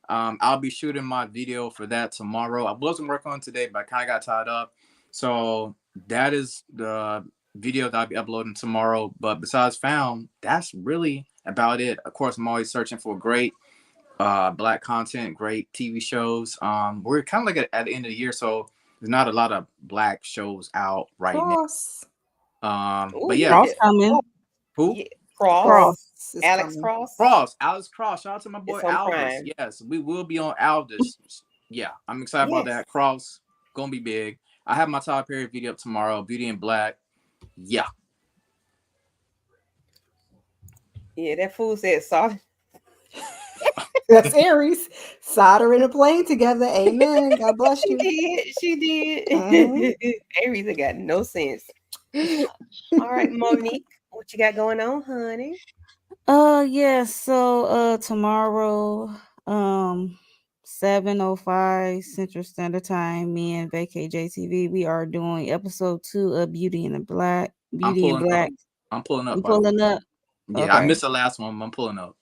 I'll be shooting my video for that tomorrow. I wasn't working on it today, but I kind of got tied up. So that is the video that I'll be uploading tomorrow. But besides Found, that's really about it. Of course, I'm always searching for great black content, great TV shows. We're kind of like at the end of the year, so there's not a lot of black shows out right now. Cross. Oh But yeah, yeah, Cross oh, coming. who? yeah, Cross, Cross. Cross is Alex coming. Cross. Cross, Alex Cross. Shout out to my boy It's on Aldous. Prime. Yes, we will be on Aldous. Yeah, I'm excited about Yes, that. Cross gonna be big. I have my Tyler Perry video up tomorrow. Beauty in Black. Yeah, yeah. That fool said sorry. That's Aries. Soldering a plane together. Amen. God bless She you. did. She Mhm. did. Aries ain't got no sense. All right, Monique, what you got going on, honey? Yeah, so tomorrow, um 7:05 Central Standard Time, me and Vacay JTV, we are doing episode 2 of I'm Beauty in pulling up. Black. I'm pulling up. You By the way, pulling up? yeah, I Okay. missed the last one. I'm pulling up.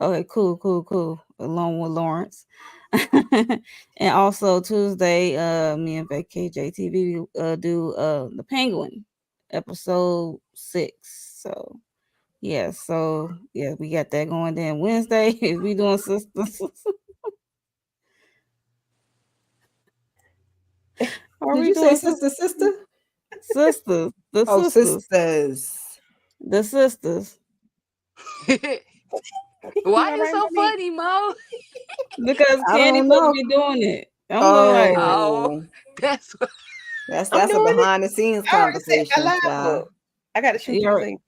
Okay, cool. Along with Lawrence. And also Tuesday, me and Vacay JTV do the Penguin episode 6. So we got that going. Then Wednesday we doing sisters. Are Did we you say doing sister, sister? sisters? The Oh, sisters. sisters. The sisters. You Why all you right, so Monique? funny, Mo? Because I Candy don't supposed to know. be doing it. I'm like, Oh, Oh, that's what. I'm that's a doing it. behind the scenes I already set my conversation, live child. up. I got to shoot you're this thing.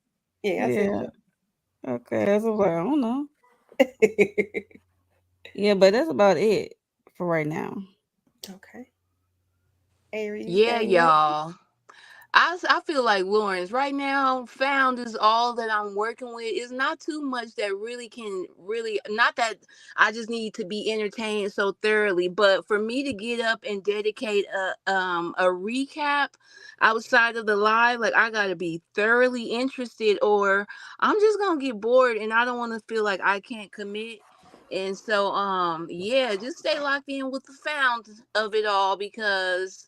Yeah, I said yeah. Okay, that's what I don't know. it. Yeah, but that's about it for right now. Okay. Aries, you got Yeah, anything? y'all. I feel like Lawrence right now. Found is all that I'm working with. It's not too much that really can really, not that I just need to be entertained so thoroughly, but for me to get up and dedicate a recap outside of the live, like I gotta be thoroughly interested, or I'm just gonna get bored, and I don't want to feel like I can't commit. And so yeah, just stay locked in with the found of it all, because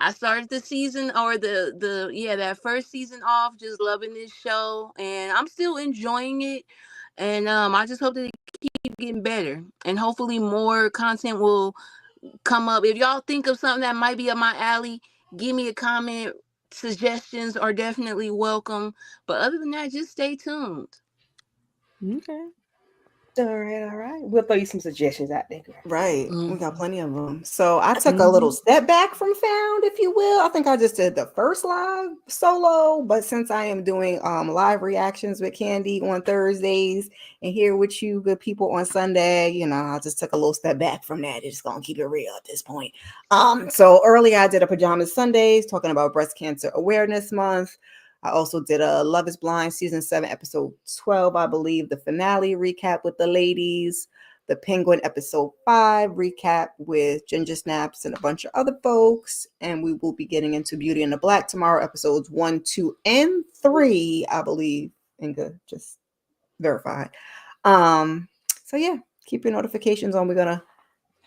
I started the season, or the yeah, that first season off, just loving this show, and I'm still enjoying it. And I just hope that it keep getting better, and hopefully more content will come up. If y'all think of something that might be up my alley, give me a comment. Suggestions are definitely welcome. But other than that, just stay tuned. Okay. All right, all right. We'll throw you some suggestions out there, girl. Right. We got Mhm. plenty of them. So I took a little Mhm. step back from Found, if you will. I think I just did the first live solo, but since I am doing live reactions with Candy on Thursdays and here with you good people on Sunday, I just took a little step back from that. Just gonna keep it real at this point. So earlier I did a pajamas Sundays talking about breast cancer awareness month. I also did a Love is Blind season 7 episode 12, I believe, the finale recap with the ladies, the Penguin episode 5 recap with Ginger Snaps and a bunch of other folks. And we will be getting into Beauty in the Black tomorrow, episodes 1, 2, and 3, I believe. Inga just verified. So yeah, keep your notifications on. We're gonna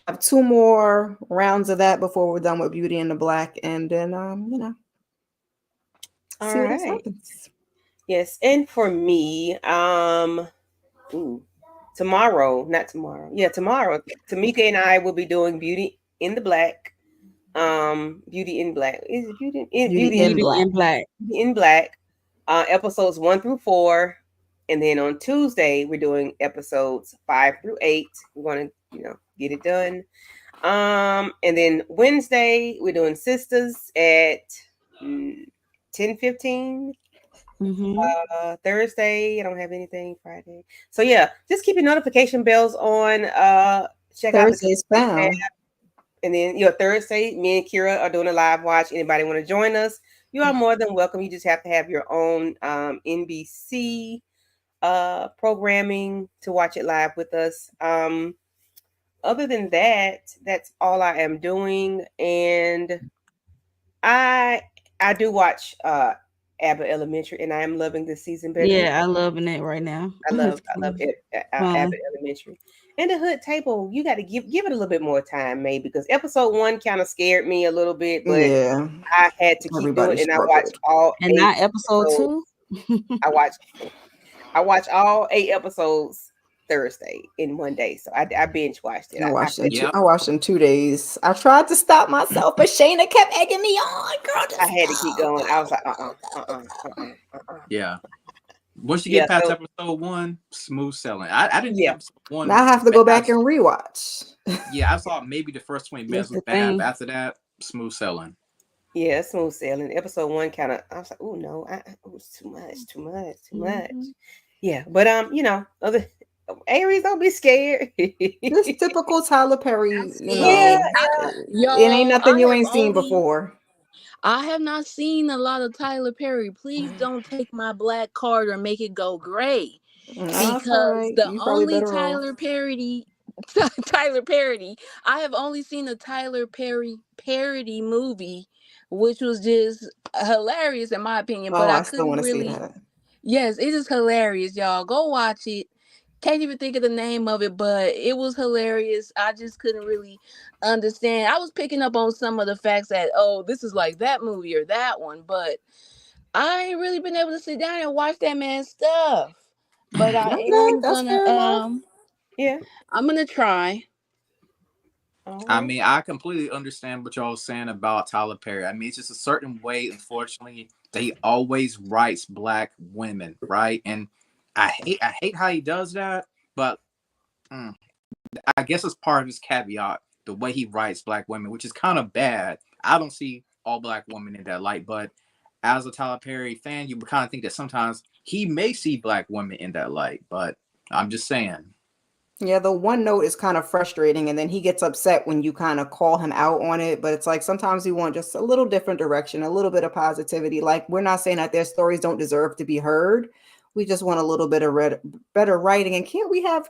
have 2 more rounds of that before we're done with Beauty and the Black, and then All see what else right. happens. Yes, and for me, ooh, tomorrow, not tomorrow. Yeah, tomorrow, Tamika and I will be doing Beauty in the Black. Beauty in Black. Is it Beauty Beauty in Beauty Black. in Black. in Black? Episodes 1 through 4, and then on Tuesday we're doing episodes 5 through 8. We're gonna, get it done. And then Wednesday we're doing Sisters at 10:15. Mm-hmm. Thursday, I don't have anything. Friday. So yeah, just keep your notification bells on. Check out the Thursday's found. and then Thursday, me and Kira are doing a live watch. Anybody want to join us? You are more than welcome. You just have to have your own NBC programming to watch it live with us. Other than that, that's all I am doing, and I I do watch Abbott Elementary, and I am loving this season better than Yeah, I loving it right now. It's I love fun. Abbott Elementary. And the Hood Table, you got to give it a little bit more time, maybe, because episode 1 kind of scared me a little bit, but Yeah, I had to keep doing everybody it, and I watched struggled. all And 8 not episode episodes. 2. I watched I watched all 8 episodes Thursday in one day, so I binge watched it. I I watched in two. Yep. I watched in 2 days. I tried to stop myself, but Shayna kept egging me on. Girl, I just had to keep stop. going. I was like, Yeah. Once you yeah. get past So episode 1, smooth sailing. I didn't think yeah, episode 1 Now I was have to bad. go back and rewatch. Yeah, I saw maybe the first 20 That's minutes was the bad, thing. but after that, smooth sailing. yeah, smooth sailing. Episode 1 kind of. I was like, oh no, it was too much, too much, too much. Mm-hmm. Yeah, but other Aries, don't be scared. This typical Tyler Perry, Yeah, it ain't Y'all, nothing you ain't seen before. I have not seen a lot of Tyler Perry. Please don't take my black card or make it go gray. Nah, it's all Because right. the You probably only better off. Tyler parody Tyler parody, I have only seen a Tyler Perry parody movie, which was just hilarious in my opinion, but Oh, I I still couldn't want to see really. that. Yes, it is hilarious, y'all. Go watch it. Can't even think of the name of it, but it was hilarious. I just couldn't really understand. I was picking up on some of the facts that, oh, this is like that movie or that one, but I ain't really been able to sit down and watch that man's stuff. But I Okay, am that's gonna fair enough. yeah. I'm gonna try. All I right. mean, I completely understand what y'all saying about Tyler Perry. I mean, it's just a certain way, unfortunately, that he always writes black women, right? And I hate how he does that, but mm, I guess it's part of his caveat, the way he writes black women, which is kind of bad. I don't see all black women in that light, but as a Tyler Perry fan, you would kind of think that sometimes he may see black women in that light. But I'm just saying. Yeah, the one note is kind of frustrating, and then he gets upset when you kind of call him out on it. But it's like sometimes we want just a little different direction, a little bit of positivity. Like, we're not saying that their stories don't deserve to be heard. We just want a little bit of better writing. And can't we have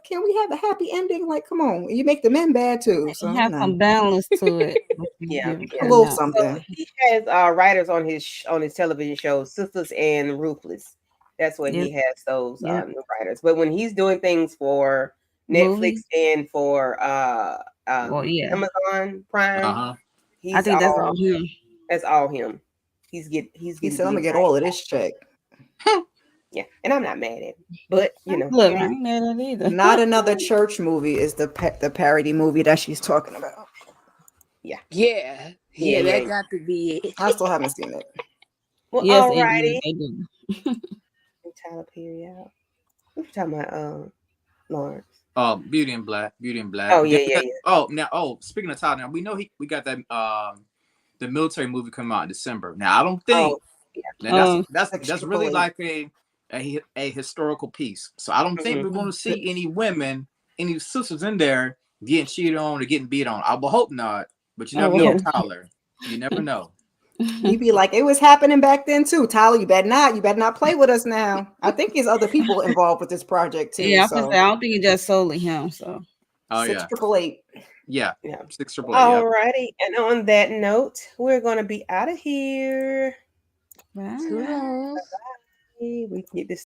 a happy ending? Like, come on, you make the men bad too. So, Have some balance to it. Yeah, a yeah. little Enough. So something. he has writers on his television shows, Sisters and Ruthless. That's where Yep. he has those Yep. new writers. But when he's doing things for Netflix Movie. and for Well, yeah. Amazon Prime, Uh-huh. I he's think that's all all him. that's all him. He's He getting said, "I'm gonna big get time. all of this check." Yeah, and I'm not mad at him, but Look, I ain't mad at it either. Not another church movie is the parody movie that she's talking about. yeah, Yeah, yeah, yeah, yeah. that got to be it. I still haven't seen it. Well, Yes, all it righty. is. They do. Tyler Perry out. What you talking about, Lawrence? Oh, Beauty and Black, Beauty and Black. Oh Then yeah, we yeah, got, oh now, oh speaking of Tyler, now we know we got that the military movie coming out in December. Now I don't Oh think yeah. now Oh, that's really 688. like a historical piece. So I don't think we're going to see any women, any sisters in there getting cheated on or getting beat on. I will hope not, but you I never will know, Yeah. hope. Tyler. You never know. He be like, it was happening back then too. Tyler, you better not play with us now. I think there's other people involved with this project too. Yeah, I was So say I don't think it's just solely him. So Oh six yeah, triple eight. yeah, Yeah. 688. Yeah. All righty. And on that note, we're gonna be out of here. bye. Toodles. We can get this